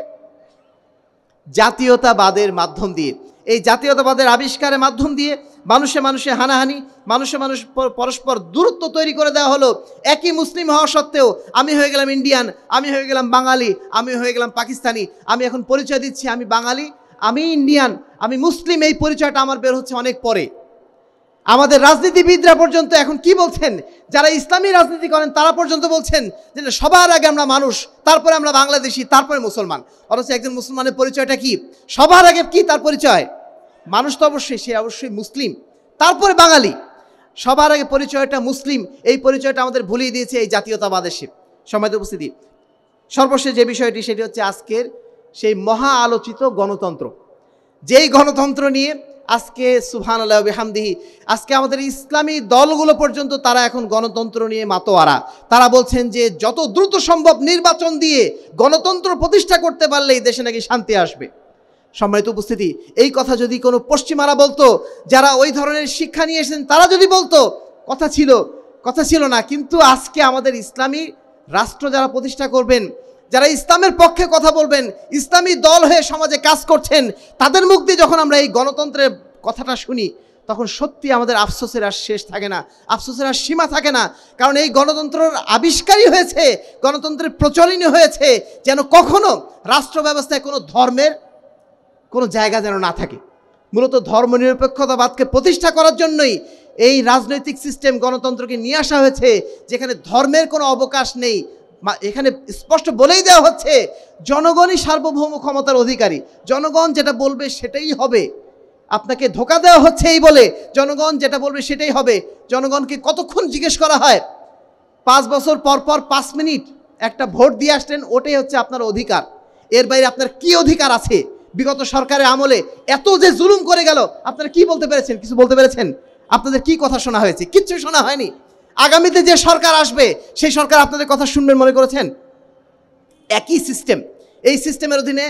জাতীয়তাবাদের মাধ্যম দিয়ে। এই জাতীয়তাবাদের আবিষ্কারের মাধ্যম দিয়ে মানুষে হানাহানি, মানুষ পরস্পর দূরত্ব তৈরি করে দেওয়া হলো। একই মুসলিম হওয়া সত্ত্বেও আমি হয়ে গেলাম ইন্ডিয়ান, আমি হয়ে গেলাম বাঙালি, আমি হয়ে গেলাম পাকিস্তানি। আমি এখন পরিচয় দিচ্ছি আমি বাঙালি, আমি ইন্ডিয়ান, আমি মুসলিম, এই পরিচয়টা আমার বের হচ্ছে অনেক পরে। আমাদের রাজনীতিবিদরা পর্যন্ত এখন কি বলছেন, যারা ইসলামী রাজনীতি করেন তারা পর্যন্ত বলছেন যে সবার আগে আমরা মানুষ, তারপরে আমরা বাংলাদেশি, তারপরে মুসলমান। অথচ একজন মুসলমানের পরিচয়টা কি? সবার আগে কি তার পরিচয়? মানুষ তো অবশ্যই, সে অবশ্যই মুসলিম, তারপরে বাঙালি, সবার আগে পরিচয়টা মুসলিম। এই পরিচয়টা আমাদের ভুলিয়ে দিয়েছে এই জাতীয়তাবাদের শিব। সম্মানিত উপস্থিতি, সর্বশেষ যে বিষয়টি, সেটি হচ্ছে আজকের সেই মহা আলোচিত গণতন্ত্র। যেই গণতন্ত্র নিয়ে আজকে সুবহানাল্লাহ বিহামদিহি আজকে আমাদের ইসলামী দলগুলো পর্যন্ত তারা এখন গণতন্ত্র নিয়ে মাতোয়ারা। তারা বলছেন যে যত দ্রুত সম্ভব নির্বাচন দিয়ে গণতন্ত্র প্রতিষ্ঠা করতে পারলেই দেশে নাকি শান্তি আসবে। সম্মানিত উপস্থিতি, এই কথা যদি কোনো পশ্চিমারা বলতো, যারা ওই ধরনের শিক্ষা নিয়ে এসেছেন তারা যদি বলতো, কথা ছিল না। কিন্তু আজকে আমাদের ইসলামী রাষ্ট্র যারা প্রতিষ্ঠা করবেন, যারা ইসলামের পক্ষে কথা বলবেন, ইসলামী দল হয়ে সমাজে কাজ করছেন, তাদের মুখ দিয়ে যখন আমরা এই গণতন্ত্রের কথাটা শুনি, তখন সত্যি আমাদের আফসোসের আর শেষ থাকে না, আফসোসের আর সীমা থাকে না। কারণ এই গণতন্ত্রের আবিষ্কারই হয়েছে, গণতন্ত্রের প্রচলনই হয়েছে যেন কখনো রাষ্ট্র ব্যবস্থায় কোনো ধর্মের কোনো জায়গা যেন না থাকে। মূলত ধর্মনিরপেক্ষতাবাদকে প্রতিষ্ঠা করার জন্যই এই রাজনৈতিক সিস্টেম গণতন্ত্রকে নিয়ে আসা হয়েছে, যেখানে ধর্মের কোনো অবকাশ নেই। এখানে স্পষ্ট বলেই দেওয়া হচ্ছে জনগণই সার্বভৌম ক্ষমতার অধিকারী, জনগণ যেটা বলবে সেটাই হবে। আপনাকে ধোঁকা দেওয়া হচ্ছে এই বলে জনগণ যেটা বলবে সেটাই হবে। জনগণকে কতক্ষণ জিজ্ঞেস করা হয়? 5 বছর পর 5 মিনিট একটা ভোট দিয়ে আসলেন, ওটাই হচ্ছে আপনার অধিকার। এর বাইরে আপনার কি অধিকার আছে? বিগত সরকারের আমলে এত যে জুলুম করে গেল, আপনারা কি বলতে পেরেছেন? কিছু বলতে পেরেছেন? আপনাদের কি কথা শোনা হয়েছে? কিচ্ছু শোনা হয়নি। আগামীতে যে সরকার আসবে সেই সরকার আপনাদের কথা শুনবেন মনে করেছেন? একই সিস্টেম। এই সিস্টেমের অধীনে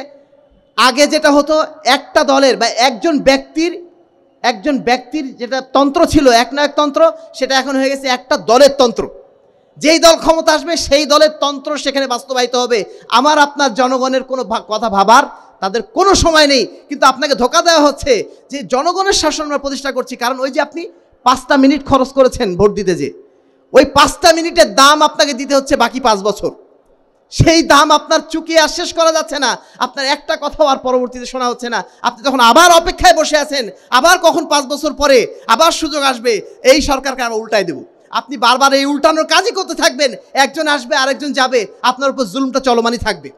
আগে যেটা হতো, একটা দলের বা একজন ব্যক্তির যেটা তন্ত্র ছিল, একনায়কতন্ত্র, সেটা এখন হয়ে গেছে একটা দলের তন্ত্র। যেই দল ক্ষমতা আসবে সেই দলের তন্ত্র সেখানে বাস্তবায়িত হবে। আমার আপনার জনগণের কোনো কথা ভাবার তাদের কোনো সময় নেই। কিন্তু আপনাকে ধোঁকা দেওয়া হচ্ছে যে জনগণের শাসন আমরা প্রতিষ্ঠা করছি। কারণ ওই যে আপনি 5টা মিনিট খরচ করেছেন ভোট দিতে, যে ওই 5টা মিনিটের দাম আপনাকে দিতে হচ্ছে বাকি 5 বছর। সেই দাম আপনার চুকিয়ে আর শেষ করা যাচ্ছে না। আপনার একটা কথাও আর পরবর্তীতে শোনা হচ্ছে না। আপনি তখন আবার অপেক্ষায় বসে আছেন, আবার কখন 5 বছর পরে আবার সুযোগ আসবে, এই সরকারকে আমরা উল্টাই দেব। আপনি বারবার এই উল্টানোর কাজই করতে থাকবেন। একজন আসবে, আরেকজন যাবে, আপনার উপর জুলুমটা চলমানই থাকবে।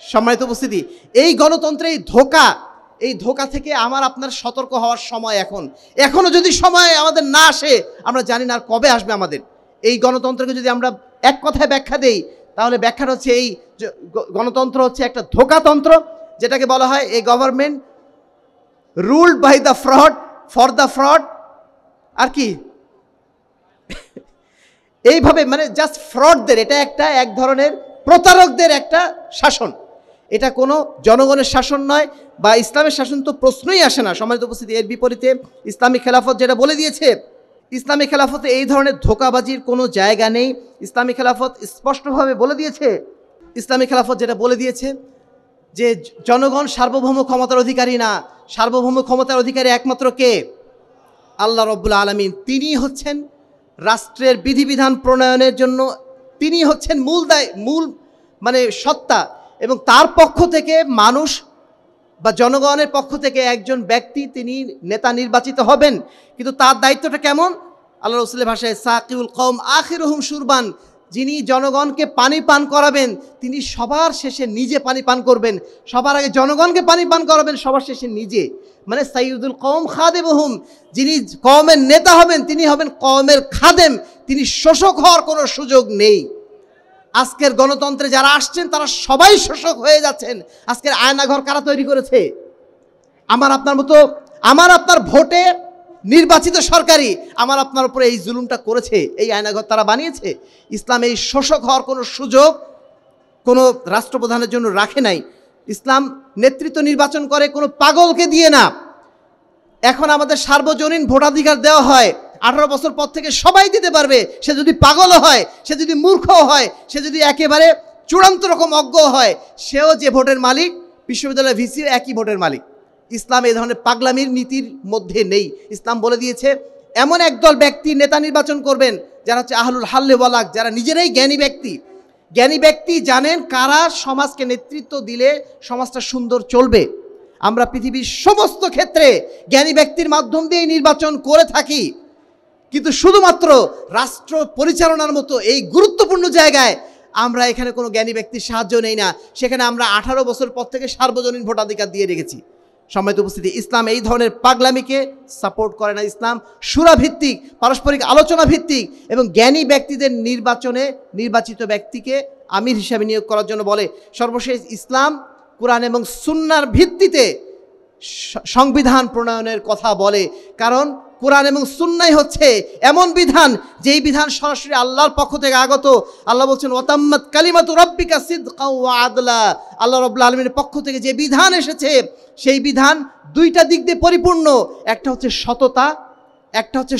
সম্মানিত উপস্থিতি, এই গণতন্ত্রের এই ধোঁকা থেকে আমার আপনার সতর্ক হওয়ার সময় এখনো যদি সময় আমাদের না আসে, আমরা জানি না আর কবে আসবে আমাদের। এই গণতন্ত্রকে যদি আমরা এক কথায় ব্যাখ্যা দেই, তাহলে ব্যাখ্যাটা হচ্ছে এই গণতন্ত্র হচ্ছে একটা ধোঁকাতন্ত্র, যেটাকে বলা হয় এই government ruled by the fraud for the fraud. আর কি এইভাবে মানে জাস্ট ফ্রডদের, এটা এক ধরনের প্রতারকদের একটা শাসন। এটা কোনো জনগণের শাসন নয়, বা ইসলামের শাসন তো প্রশ্নই আসে না। সম্মানিত উপস্থিতি, এর বিপরীতে ইসলামী খেলাফত যেটা বলে দিয়েছে, ইসলামী খেলাফতে এই ধরনের ধোঁকাবাজির কোনো জায়গা নেই। ইসলামী খেলাফত স্পষ্টভাবে বলে দিয়েছে, ইসলামী খেলাফত যেটা বলে দিয়েছে যে জনগণ সার্বভৌম ক্ষমতার অধিকারী না, সার্বভৌম ক্ষমতার অধিকারী একমাত্র কে? আল্লাহ রব্বুল আলামিন। তিনি হচ্ছেন রাষ্ট্রের বিধিবিধান প্রণয়নের জন্য, তিনি হচ্ছেন মূল মানে সত্তা। এবং তার পক্ষ থেকে মানুষ বা জনগণের পক্ষ থেকে একজন ব্যক্তি তিনি নেতা নির্বাচিত হবেন। কিন্তু তার দায়িত্বটা কেমন? আল্লাহ রাসূলের ভাষায় সাকিউল কওম আখিরুহুম শুরবান, যিনি জনগণকে পানি পান করাবেন, তিনি সবার শেষে নিজে পানি পান করবেন। সবার আগে জনগণকে পানি পান করাবেন, সবার শেষে নিজে। মানে সাইয়্যিদুল কওম খাদেমুহুম, যিনি কওমের নেতা হবেন তিনি হবেন কওমের খাদেম, তিনি শোষক হওয়ার কোনো সুযোগ নেই। আজকের গণতন্ত্রে যারা আসছেন তারা সবাই শোষক হয়ে যাচ্ছেন। আজকের আয়নাঘর কারা তৈরি করেছে? আমার আপনার ভোটে নির্বাচিত সরকারই আমার আপনার উপরে এই জুলুমটা করেছে। এই আয়নাঘর তারা বানিয়েছে। ইসলাম এই শোষক হওয়ার কোনো সুযোগ কোনো রাষ্ট্রপ্রধানের জন্য রাখে নাই। ইসলাম নেতৃত্ব নির্বাচন করে কোনো পাগলকে দিয়ে না। এখন আমাদের সার্বজনীন ভোটাধিকার দেওয়া হয়, 18 বছর পর থেকে সবাই দিতে পারবে। সে যদি পাগলও হয়, সে যদি মূর্খও হয়, সে যদি একেবারে চূড়ান্ত রকম অজ্ঞ হয়, সেও যে ভোটের মালিক, বিশ্ববিদ্যালয়ের ভিসিও একই ভোটের মালিক। ইসলাম এই ধরনের পাগলামির নীতির মধ্যে নেই। ইসলাম বলে দিয়েছে এমন একদল ব্যক্তি নেতা নির্বাচন করবেন যারা হচ্ছে আহলুল হাল্লে ওয়াল আকদ, যারা নিজেরাই জ্ঞানী ব্যক্তি, জানেন কারা সমাজকে নেতৃত্ব দিলে সমাজটা সুন্দর চলবে। আমরা পৃথিবীর সমস্ত ক্ষেত্রে জ্ঞানী ব্যক্তির মাধ্যম দিয়ে নির্বাচন করে থাকি, কিন্তু শুধুমাত্র রাষ্ট্র পরিচালনার মতো এই গুরুত্বপূর্ণ জায়গায় আমরা এখানে কোনো জ্ঞানী ব্যক্তির সাহায্য নেই না। সেখানে আমরা 18 বছর পর থেকে সার্বজনীন ভোটাধিকার দিয়ে রেখেছি। সম্মানিত উপস্থিতি, ইসলাম এই ধরনের পাগলামিকে সাপোর্ট করে না। ইসলাম সূরা ভিত্তিক, পারস্পরিক আলোচনা ভিত্তিক এবং জ্ঞানী ব্যক্তিদের নির্বাচনে নির্বাচিত ব্যক্তিকে আমির হিসাবে নিয়োগ করার জন্য বলে। সর্বশেষ ইসলাম কোরআন এবং সুন্নাহর ভিত্তিতে সংবিধান প্রণয়নের কথা বলে, কারণ কোরআন এবং সুন্নাহ হচ্ছে এমন বিধান যেই বিধান সরাসরি আল্লাহর পক্ষ থেকে আগত। আল্লাহ বলছেন ওয়াতাম্মাত কালিমাতু রাব্বিকা সিদকাও ওয়া আদলা, আল্লাহ রাব্বুল আলামিনের পক্ষ থেকে যে বিধান এসেছে সেই বিধান দুইটা দিক দিয়ে পরিপূর্ণ, একটা হচ্ছে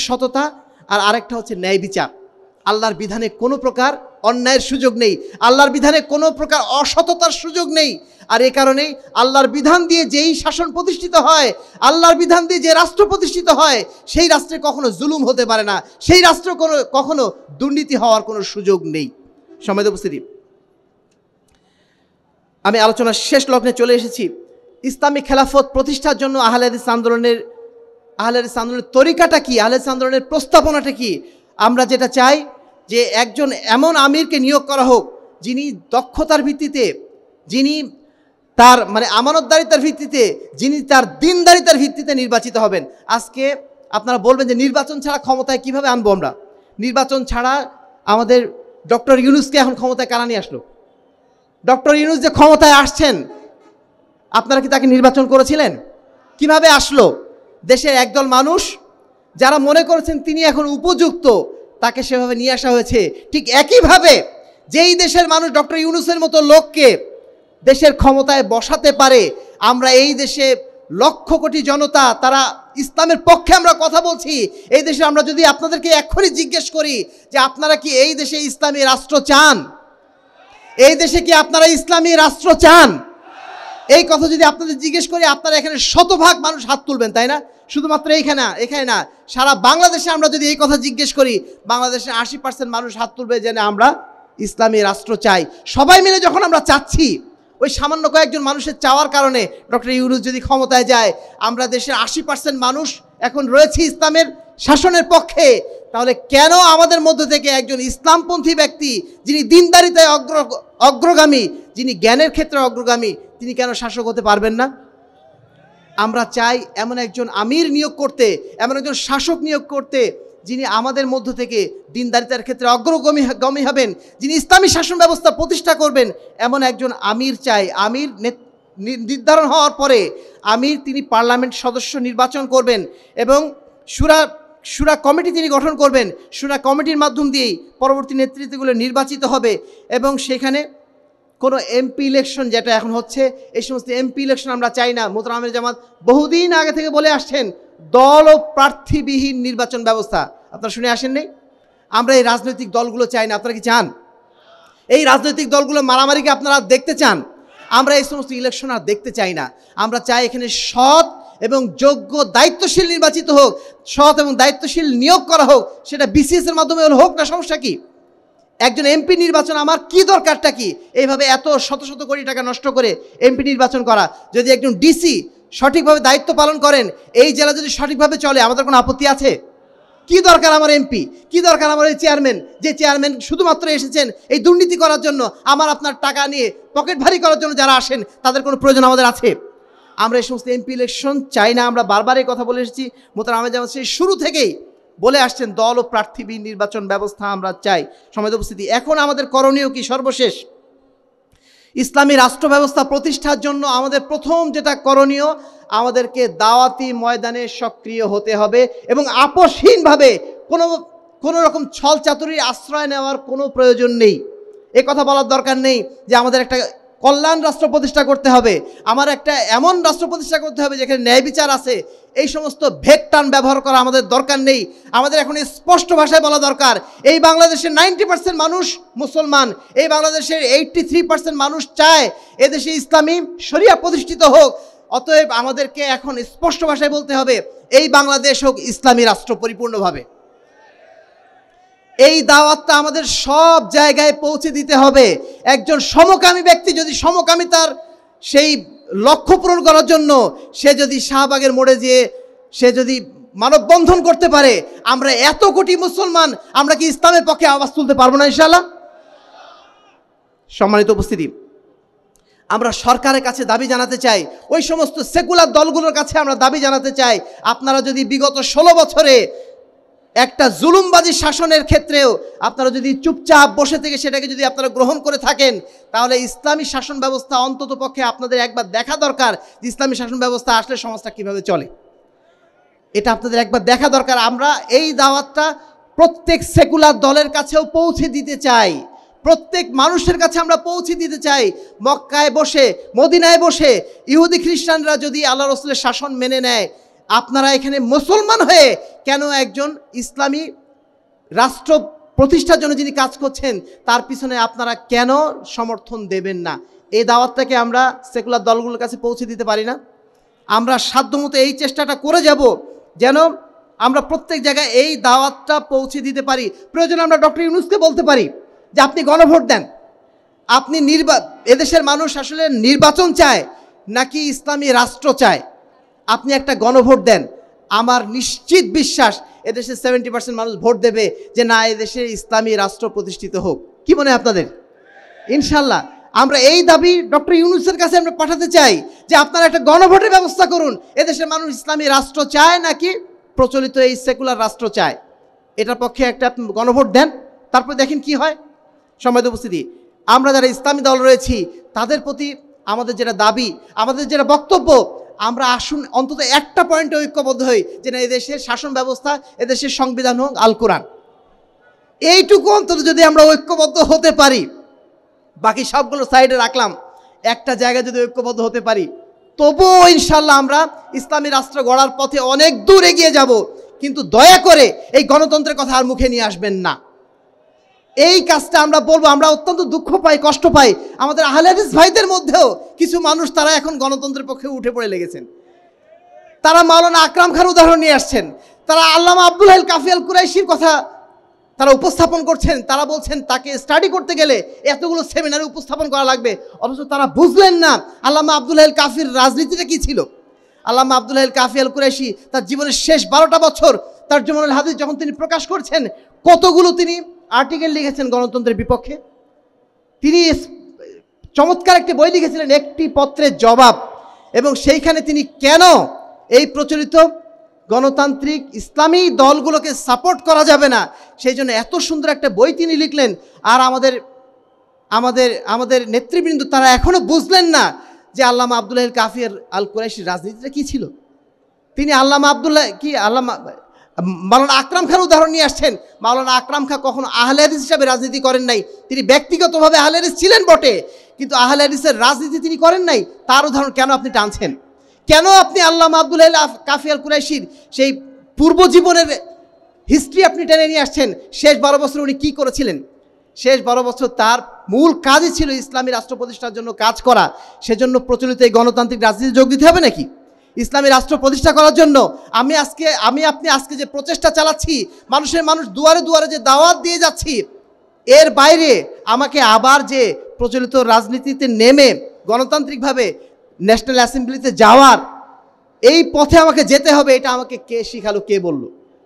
সততা আর আরেকটা হচ্ছে ন্যায় বিচার। আল্লাহর বিধানে কোনো প্রকার অন্যায়ের সুযোগ নেই, আল্লাহর বিধানে কোনো প্রকার অসততার সুযোগ নেই। আর এই কারণেই আল্লাহর বিধান দিয়ে যেই শাসন প্রতিষ্ঠিত হয়, আল্লাহর বিধান দিয়ে যে রাষ্ট্র প্রতিষ্ঠিত হয়, সেই রাষ্ট্রে কখনো জুলুম হতে পারে না, সেই রাষ্ট্র কখনো দুর্নীতি হওয়ার কোনো সুযোগ নেই। সম্মানিত উপস্থিতি, আমি আলোচনার শেষ লগ্নে চলে এসেছি। ইসলামী খেলাফত প্রতিষ্ঠার জন্য আহলে হাদিস আন্দোলনের তরিকাটা কি, আহলে হাদিস আন্দোলনের প্রস্তাবনাটা কি? আমরা যেটা চাই যে একজন এমন আমিরকে নিয়োগ করা হোক যিনি দক্ষতার ভিত্তিতে, যিনি তার আমানতদারিতার ভিত্তিতে, যিনি তার দিনদারিতার ভিত্তিতে নির্বাচিত হবেন। আজকে আপনারা বলবেন যে নির্বাচন ছাড়া ক্ষমতায় কিভাবে আনবো আমরা? নির্বাচন ছাড়া আমাদের ডক্টর ইউনূসকে এখন ক্ষমতায় কারা নিয়ে আসলো? ডক্টর ইউনূস যে ক্ষমতায় আসছেন, আপনারা কি তাকে নির্বাচন করেছিলেন? কিভাবে আসলো? দেশের একদল মানুষ যারা মনে করেছেন তিনি এখন উপযুক্ত, তাকে সেভাবে নিয়ে আসা হয়েছে। ঠিক একইভাবে যেই দেশের মানুষ ডক্টর ইউনূসের মতো লোককে দেশের ক্ষমতায় বসাতে পারে, আমরা এই দেশে লক্ষ কোটি জনতা, তারা ইসলামের পক্ষে আমরা কথা বলছি। এই দেশে আমরা যদি আপনাদেরকে এক্ষুনি জিজ্ঞেস করি যে আপনারা কি এই দেশে ইসলামী রাষ্ট্র চান, এই দেশে কি আপনারা ইসলামী রাষ্ট্র চান, এই কথা যদি আপনাদের জিজ্ঞেস করি, আপনারা এখানে শতভাগ মানুষ হাত তুলবেন, তাই না? শুধুমাত্র এখানে না, সারা বাংলাদেশে আমরা যদি এই কথা জিজ্ঞেস করি, বাংলাদেশে 80% মানুষ হাত তুলবে যে না, আমরা ইসলামী রাষ্ট্র চাই। সবাই মিলে যখন আমরা চাচ্ছি, ওই সামান্য কয়েকজন মানুষের চাওয়ার কারণে ডক্টর ইউনূস যদি ক্ষমতায় যায়, আমরা দেশের 80% মানুষ এখন রয়েছে ইসলামের শাসনের পক্ষে, তাহলে কেন আমাদের মধ্য থেকে একজন ইসলামপন্থী ব্যক্তি, যিনি দিনদারিতায় অগ্রগামী, যিনি জ্ঞানের ক্ষেত্রে অগ্রগামী, তিনি কেন শাসক হতে পারবেন না? আমরা চাই এমন একজন আমির নিয়োগ করতে, এমন একজন শাসক নিয়োগ করতে, যিনি আমাদের মধ্য থেকে দিনদারিতার ক্ষেত্রে অগ্রগামী হবেন, যিনি ইসলামী শাসন ব্যবস্থা প্রতিষ্ঠা করবেন, এমন একজন আমির চাই। আমির নির্ধারণ হওয়ার পরে তিনি পার্লামেন্ট সদস্য নির্বাচন করবেন এবং শুরা কমিটি তিনি গঠন করবেন। শুরা কমিটির মাধ্যম দিয়েই পরবর্তী নেতৃত্বগুলো নির্বাচিত হবে এবং সেখানে কোনো এমপি ইলেকশন যেটা এখন হচ্ছে, এই সমস্ত এমপি ইলেকশন আমরা চাই না। মোহতারাম আমির জামাত বহুদিন আগে থেকে বলে আসছেন দল ও প্রার্থীবিহীন নির্বাচন ব্যবস্থা। আপনারা শুনে আসেননি? আমরা এই রাজনৈতিক দলগুলো চাই না। আপনারা কি চান? এই রাজনৈতিক দলগুলো মারামারিকে আপনারা দেখতে চান? আমরা এই সমস্ত ইলেকশন আর দেখতে চাই না। আমরা চাই এখানে সৎ এবং যোগ্য দায়িত্বশীল নির্বাচিত হোক, সৎ এবং দায়িত্বশীল নিয়োগ করা হোক, সেটা বিসিএস এর মাধ্যমে হোক না, সমস্যা কি? একজন এমপি নির্বাচন আমার কি দরকারটা কি? এইভাবে এত শত শত কোটি টাকা নষ্ট করে এমপি নির্বাচন করা। যদি একজন ডিসি সঠিকভাবে দায়িত্ব পালন করেন, এই জেলা যদি সঠিকভাবে চলে, আমাদের কোনো আপত্তি আছে? কি দরকার আমার এমপি? কি দরকার আমার এই চেয়ারম্যান, যে চেয়ারম্যান শুধুমাত্র এসেছেন এই দুর্নীতি করার জন্য, আমার আপনার টাকা নিয়ে পকেট ভারী করার জন্য যারা আসেন, তাদের কোনো প্রয়োজন আমাদের আছে? আমরা এই সমস্ত এমপি ইলেকশন চাই না। আমরা বারবার এই কথা বলে এসেছি। মোহতারাম আমির জামাত সেই শুরু থেকেই বলে আসছেন দল ও প্রার্থীবিহীন নির্বাচন ব্যবস্থা আমরা চাই। সম্মানিত উপস্থিতি, এখন আমাদের করণীয় কি? সর্বশেষ ইসলামী রাষ্ট্র ব্যবস্থা প্রতিষ্ঠার জন্য আমাদের প্রথম যেটা করণীয়, আমাদেরকে দাওয়াতি ময়দানে সক্রিয় হতে হবে এবং আপোষহীনভাবে কোনো রকম ছল চাতুরির আশ্রয় নেওয়ার কোনো প্রয়োজন নেই। এ কথা বলার দরকার নেই যে আমাদের একটা কল্যাণ রাষ্ট্র প্রতিষ্ঠা করতে হবে, আমার একটা এমন রাষ্ট্র প্রতিষ্ঠা করতে হবে যেখানে ন্যায় বিচার আছে। এই সমস্ত ভেক টার্ম ব্যবহার করা আমাদের দরকার নেই। আমাদের এখন স্পষ্ট ভাষায় বলা দরকার, এই বাংলাদেশের 90% মানুষ মুসলমান, এই বাংলাদেশের 83% মানুষ চায় এদেশে ইসলামী শরিয়া প্রতিষ্ঠিত হোক। অতএব আমাদেরকে এখন স্পষ্ট ভাষায় বলতে হবে, এই বাংলাদেশ হোক ইসলামী রাষ্ট্র পরিপূর্ণভাবে। এই দাওয়াতটা আমাদের সব জায়গায় পৌঁছে দিতে হবে। একজন সমকামী ব্যক্তি যদি সমকামিতার সেই লক্ষ্য পূরণ করার জন্য সে যদি শাহবাগের মোড়ে যেয়ে সে যদি মানববন্ধন করতে পারে, আমরা এত কোটি মুসলমান, আমরা কি ইসলামের পক্ষে আওয়াজ তুলতে পারবো না ইনশাআল্লাহ? সম্মানিত উপস্থিতি, আমরা সরকারের কাছে দাবি জানাতে চাই, ওই সমস্ত সেকুলার দলগুলোর কাছে আমরা দাবি জানাতে চাই, আপনারা যদি বিগত 16 বছরে একটা জুলুমবাদী শাসনের ক্ষেত্রেও আপনারা যদি চুপচাপ বসে থেকে সেটাকে যদি আপনারা গ্রহণ করে থাকেন, তাহলে ইসলামী শাসন ব্যবস্থা অন্তত পক্ষে আপনাদের একবার দেখা দরকার যে ইসলামী শাসন ব্যবস্থা আসলে সমাজটা কীভাবে চলে। এটা আপনাদের একবার দেখা দরকার। আমরা এই দাওয়াতটা প্রত্যেক সেকুলার দলের কাছেও পৌঁছে দিতে চাই, প্রত্যেক মানুষের কাছে আমরা পৌঁছে দিতে চাই। মক্কায় বসে, মদিনায় বসে ইহুদি খ্রিস্টানরা যদি আল্লাহ রসুলের শাসন মেনে নেয়, আপনারা এখানে মুসলমান হয়ে কেন একজন ইসলামী রাষ্ট্র প্রতিষ্ঠার জন্য যিনি কাজ করছেন তার পিছনে আপনারা কেন সমর্থন দেবেন না? এই দাওয়াতটাকে আমরা সেকুলার দলগুলোর কাছে পৌঁছে দিতে পারি না? আমরা সাধ্যমতো এই চেষ্টাটা করে যাব যেন আমরা প্রত্যেক জায়গায় এই দাওয়াতটা পৌঁছে দিতে পারি। প্রয়োজনে আমরা ডক্টর ইউনূসকে বলতে পারি যে আপনি গণভোট দেন, আপনি এদেশের মানুষ আসলে নির্বাচন চায় নাকি ইসলামী রাষ্ট্র চায়, আপনি একটা গণভোট দেন। আমার নিশ্চিত বিশ্বাস এদেশের 70% মানুষ ভোট দেবে যে না, এদেশে ইসলামী রাষ্ট্র প্রতিষ্ঠিত হোক। কি মনে হয় আপনাদের? ইনশাল্লাহ আমরা এই দাবি ডক্টর ইউনূসের কাছে আমরা পাঠাতে চাই যে আপনারা একটা গণভোটের ব্যবস্থা করুন। এদেশের মানুষ ইসলামী রাষ্ট্র চায় নাকি প্রচলিত এই সেকুলার রাষ্ট্র চায়, এটার পক্ষে একটা গণভোট দেন, তারপর দেখেন কি হয়। সম্মানিত উপস্থিতি, আমরা যারা ইসলামী দল রয়েছি তাদের প্রতি আমাদের যেটা দাবি, আমাদের যেটা বক্তব্য, আমরা আসুন অন্তত একটা পয়েন্টে ঐক্যবদ্ধ হই যে না, এদেশের শাসন ব্যবস্থা, এদেশের সংবিধান হোক আল কোরআন। এইটুকু অন্তত যদি আমরা ঐক্যবদ্ধ হতে পারি, বাকি সবগুলো সাইডে রাখলাম, একটা জায়গায় যদি ঐক্যবদ্ধ হতে পারি, তবুও ইনশাল্লাহ আমরা ইসলামী রাষ্ট্র গড়ার পথে অনেক দূর এগিয়ে যাব। কিন্তু দয়া করে এই গণতন্ত্রের কথা আর মুখে নিয়ে আসবেন না। এই কাজটা আমরা বলবো, আমরা অত্যন্ত দুঃখ পাই, কষ্ট পাই। আমাদের আহলে হাদিস ভাইদের মধ্যেও কিছু মানুষ তারা এখন গণতন্ত্রের পক্ষে উঠে পড়ে লেগেছেন। তারা মাওলানা আকরাম খান উদাহরণ নিয়ে আসছেন, তারা আল্লামা আব্দুল হাই কাফি আল কুরাইশির কথা তারা উপস্থাপন করছেন। তারা বলছেন তাকে স্টাডি করতে গেলে এতগুলো সেমিনারে উপস্থাপন করা লাগবে, অথচ তারা বুঝলেন না আল্লামা আব্দুল হাই কাফির রাজনীতিটা কী ছিল। আল্লামা আব্দুল হাই কাফি আল কুরাইশি তার জীবনের শেষ 12টা বছর তারজুমানুল হাদিস যখন তিনি প্রকাশ করছেন, কতগুলো তিনি আর্টিকেল লিখেছেন গণতন্ত্রের বিপক্ষে। তিনি চমৎকার একটি বই লিখেছিলেন, একটি পত্রের জবাব, এবং সেইখানে তিনি কেন এই প্রচলিত গণতান্ত্রিক ইসলামী দলগুলোকে সাপোর্ট করা যাবে না সেই জন্য এত সুন্দর একটা বই তিনি লিখলেন। আর আমাদের নেতৃবৃন্দ তারা এখনও বুঝলেন না যে আল্লামা আব্দুল হাই কাফি আল কুরাইশির রাজনীতিটা কী ছিল। তিনি আল্লামা মাওলানা আকরাম খান উদাহরণ নিয়ে আসছেন। মাওলানা আকরাম খান কখনো আহলে হাদিস হিসাবে রাজনীতি করেন নাই। তিনি ব্যক্তিগতভাবে আহলে হাদিস ছিলেন বটে, কিন্তু আহলে হাদিসের রাজনীতি তিনি করেন নাই। তার উদাহরণ কেন আপনি টানছেন? কেন আপনি আল্লামা আব্দুল হাই কাফি আল কুরাইশির সেই পূর্ব জীবনের হিস্ট্রি আপনি টেনে নিয়ে আসছেন? শেষ 12 বছর উনি কী করেছিলেন? শেষ 12 বছর তার মূল কাজই ছিল ইসলামী রাষ্ট্র প্রতিষ্ঠার জন্য কাজ করা। সেজন্য প্রচলিত এই গণতান্ত্রিক রাজনীতি যোগ দিতে হবে নাকি? ইসলামী রাষ্ট্র প্রতিষ্ঠা করার জন্য আপনি আজকে যে প্রচেষ্টা চালাচ্ছি, মানুষ দুয়ারে দুয়ারে যে দাওয়াত দিয়ে যাচ্ছি, এর বাইরে আমাকে আবার যে প্রচলিত রাজনীতিতে নেমে গণতান্ত্রিকভাবে ন্যাশনাল অ্যাসেম্বলিতে যাওয়ার এই পথে আমাকে যেতে হবে, এটা আমাকে কে শিখালো, কে বলল?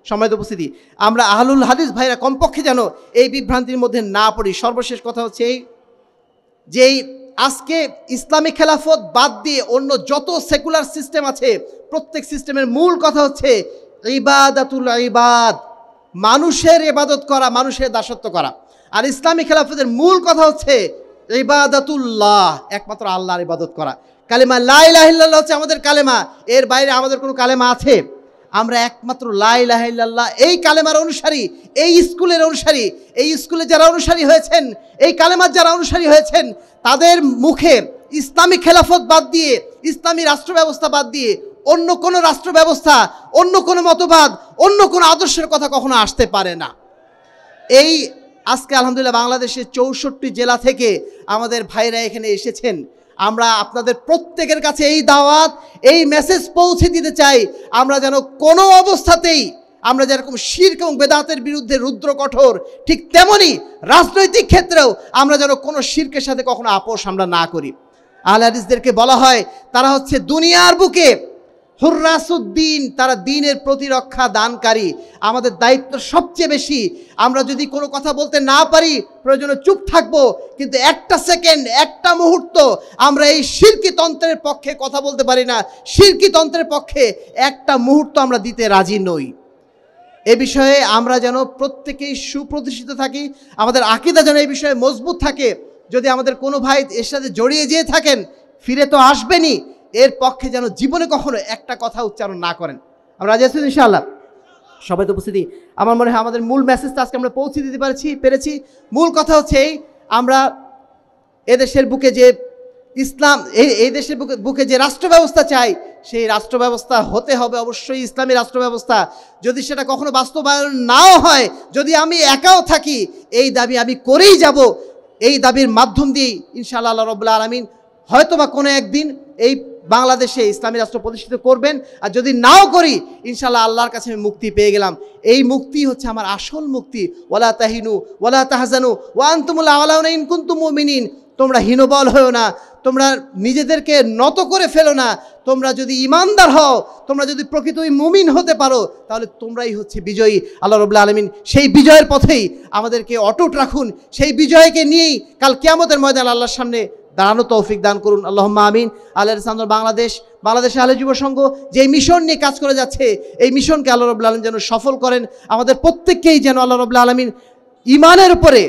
সম্মানিত উপস্থিতি, আমরা আহলুল হাদিস ভাইরা কমপক্ষে যেন এই বিভ্রান্তির মধ্যে না পড়ি। সর্বশেষ কথা হচ্ছে এই যে আজকে ইসলামিক খেলাফত বাদ দিয়ে অন্য যত সেকুলার সিস্টেম আছে, প্রত্যেক সিস্টেমের মূল কথা হচ্ছে ইবাদাতুল ইবাদ, মানুষের ইবাদত করা, মানুষের দাসত্ব করা। আর ইসলামিক খেলাফতের মূল কথা হচ্ছে ইবাদাতুল্লাহ, একমাত্র আল্লাহর ইবাদত করা। কালেমা লা ইলাহা ইল্লাল্লাহ হচ্ছে আমাদের কালেমা। এর বাইরে আমাদের কোনো কালেমা আছে? আমরা একমাত্র লা ইলাহা ইল্লাল্লাহ এই কালেমার অনুসারী, এই স্কুলের অনুসারী। এই স্কুলে যারা অনুসারী হয়েছেন, এই কালেমার যারা অনুসারী হয়েছেন, তাদের মুখে ইসলামিক খেলাফত বাদ দিয়ে, ইসলামী রাষ্ট্র ব্যবস্থা বাদ দিয়ে অন্য কোনো রাষ্ট্র ব্যবস্থা, অন্য কোনো মতবাদ, অন্য কোনো আদর্শের কথা কখনো আসতে পারে না। এই আজকে আলহামদুলিল্লাহ বাংলাদেশের 64 জেলা থেকে আমাদের ভাইরা এখানে এসেছেন। আমরা আপনাদের প্রত্যেকের কাছে এই দাওয়াত, এই মেসেজ পৌঁছে দিতে চাই, আমরা যেন কোনো অবস্থাতেই, আমরা যেরকম শিরক এবং বেদাতের বিরুদ্ধে রুদ্র কঠোর, ঠিক তেমনি রাজনৈতিক ক্ষেত্রেও আমরা যেন কোনো শিরকের সাথে কখনো আপোষ আমরা না করি। আহলে হাদিসদেরকে বলা হয় তারা হচ্ছে দুনিয়ার বুকে হুররাসুদ্দিন, তারা দ্বীনের প্রতিরক্ষা দানকারী। আমাদের দায়িত্ব সবচেয়ে বেশি। আমরা যদি কোনো কথা বলতে না পারি, প্রয়োজনে চুপ থাকবো, কিন্তু একটা সেকেন্ড, একটা মুহূর্ত আমরা এই শিরকি তন্ত্রের পক্ষে কথা বলতে পারি না। শিরকি তন্ত্রের পক্ষে একটা মুহূর্ত আমরা দিতে রাজি নই। এ বিষয়ে আমরা যেন প্রত্যেকেই সুপ্রতিষ্ঠিত থাকি, আমাদের আকীদা যেন এই বিষয়ে মজবুত থাকে। যদি আমাদের কোনো ভাই এর সাথে জড়িয়ে যেয়ে থাকেন, ফিরে তো আসবেনই, এর পক্ষে যেন জীবনে কখনো একটা কথা উচ্চারণ না করেন। আমরা রাজি আছি ইনশাআল্লাহ? সবাই তো উপস্থিতি। আমার মনে হয় আমাদের মূল মেসেজটা আজকে আমরা পৌঁছে দিতে পেরেছি। মূল কথা হচ্ছে এই, আমরা এদেশের বুকে যে ইসলাম, এই দেশের বুকে যে রাষ্ট্র ব্যবস্থা চাই, সেই রাষ্ট্র ব্যবস্থা হতে হবে অবশ্যই ইসলামী রাষ্ট্র ব্যবস্থা। যদি সেটা কখনো বাস্তবায়ন নাও হয়, যদি আমি একাও থাকি, এই দাবি আমি করেই যাব। এই দাবির মাধ্যম দিয়েই ইনশাআল্লাহ আল্লাহ রাব্বুল আলামিন হয়তোবা কোনো একদিন এই বাংলাদেশে ইসলামী রাষ্ট্র প্রতিষ্ঠিত করবেন। আর যদি নাও করি, ইনশাআল্লাহ আল্লাহর কাছে আমি মুক্তি পেয়ে গেলাম। এই মুক্তি হচ্ছে আমার আসল মুক্তি। ওয়ালা তাহিনু ওয়ালা তাহজানু ওয়া আনতুমুল আ'লাউনা ইন কুনতুম মুমিনিন। তোমরা হীনবল হও না, তোমরা নিজেদেরকে নত করে ফেলো না। তোমরা যদি ঈমানদার হও, তোমরা যদি প্রকৃতই মুমিন হতে পারো, তাহলে তোমরাই হচ্ছে বিজয়ী। আল্লাহ রাব্বুল আলামিন সেই বিজয়ের পথেই আমাদেরকে অটুট রাখুন। সেই বিজয়কে নিয়েই কাল কিয়ামতের ময়দানে আল্লাহর সামনে দাঁড়ানো তৌফিক দান করুন। আল্লাহুম্মা আমিন। আল্লাহ রাসূল বাংলাদেশ আহলে যুব সংঘ যে মিশন নিয়ে কাজ করে যাচ্ছে, এই মিশনকে আল্লাহ রাব্বুল আলামিন যেন সফল করেন। আমাদের প্রত্যেককেই যেন আল্লাহ রাব্বুল আলামিন ঈমানের উপরে,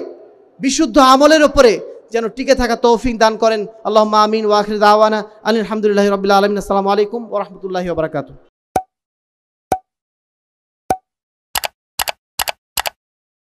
বিশুদ্ধ আমলের উপরে যেন টিকে থাকা তৌফিক দান করেন। আল্লাহুম্মা আমিন। ওয়া আখিরু দাওয়ানা আলহামদুলিল্লাহি রাব্বিল আলামিন। আসসালামু আলাইকুম ওয়া রাহমাতুল্লাহি ওয়া বারাকাতুহু।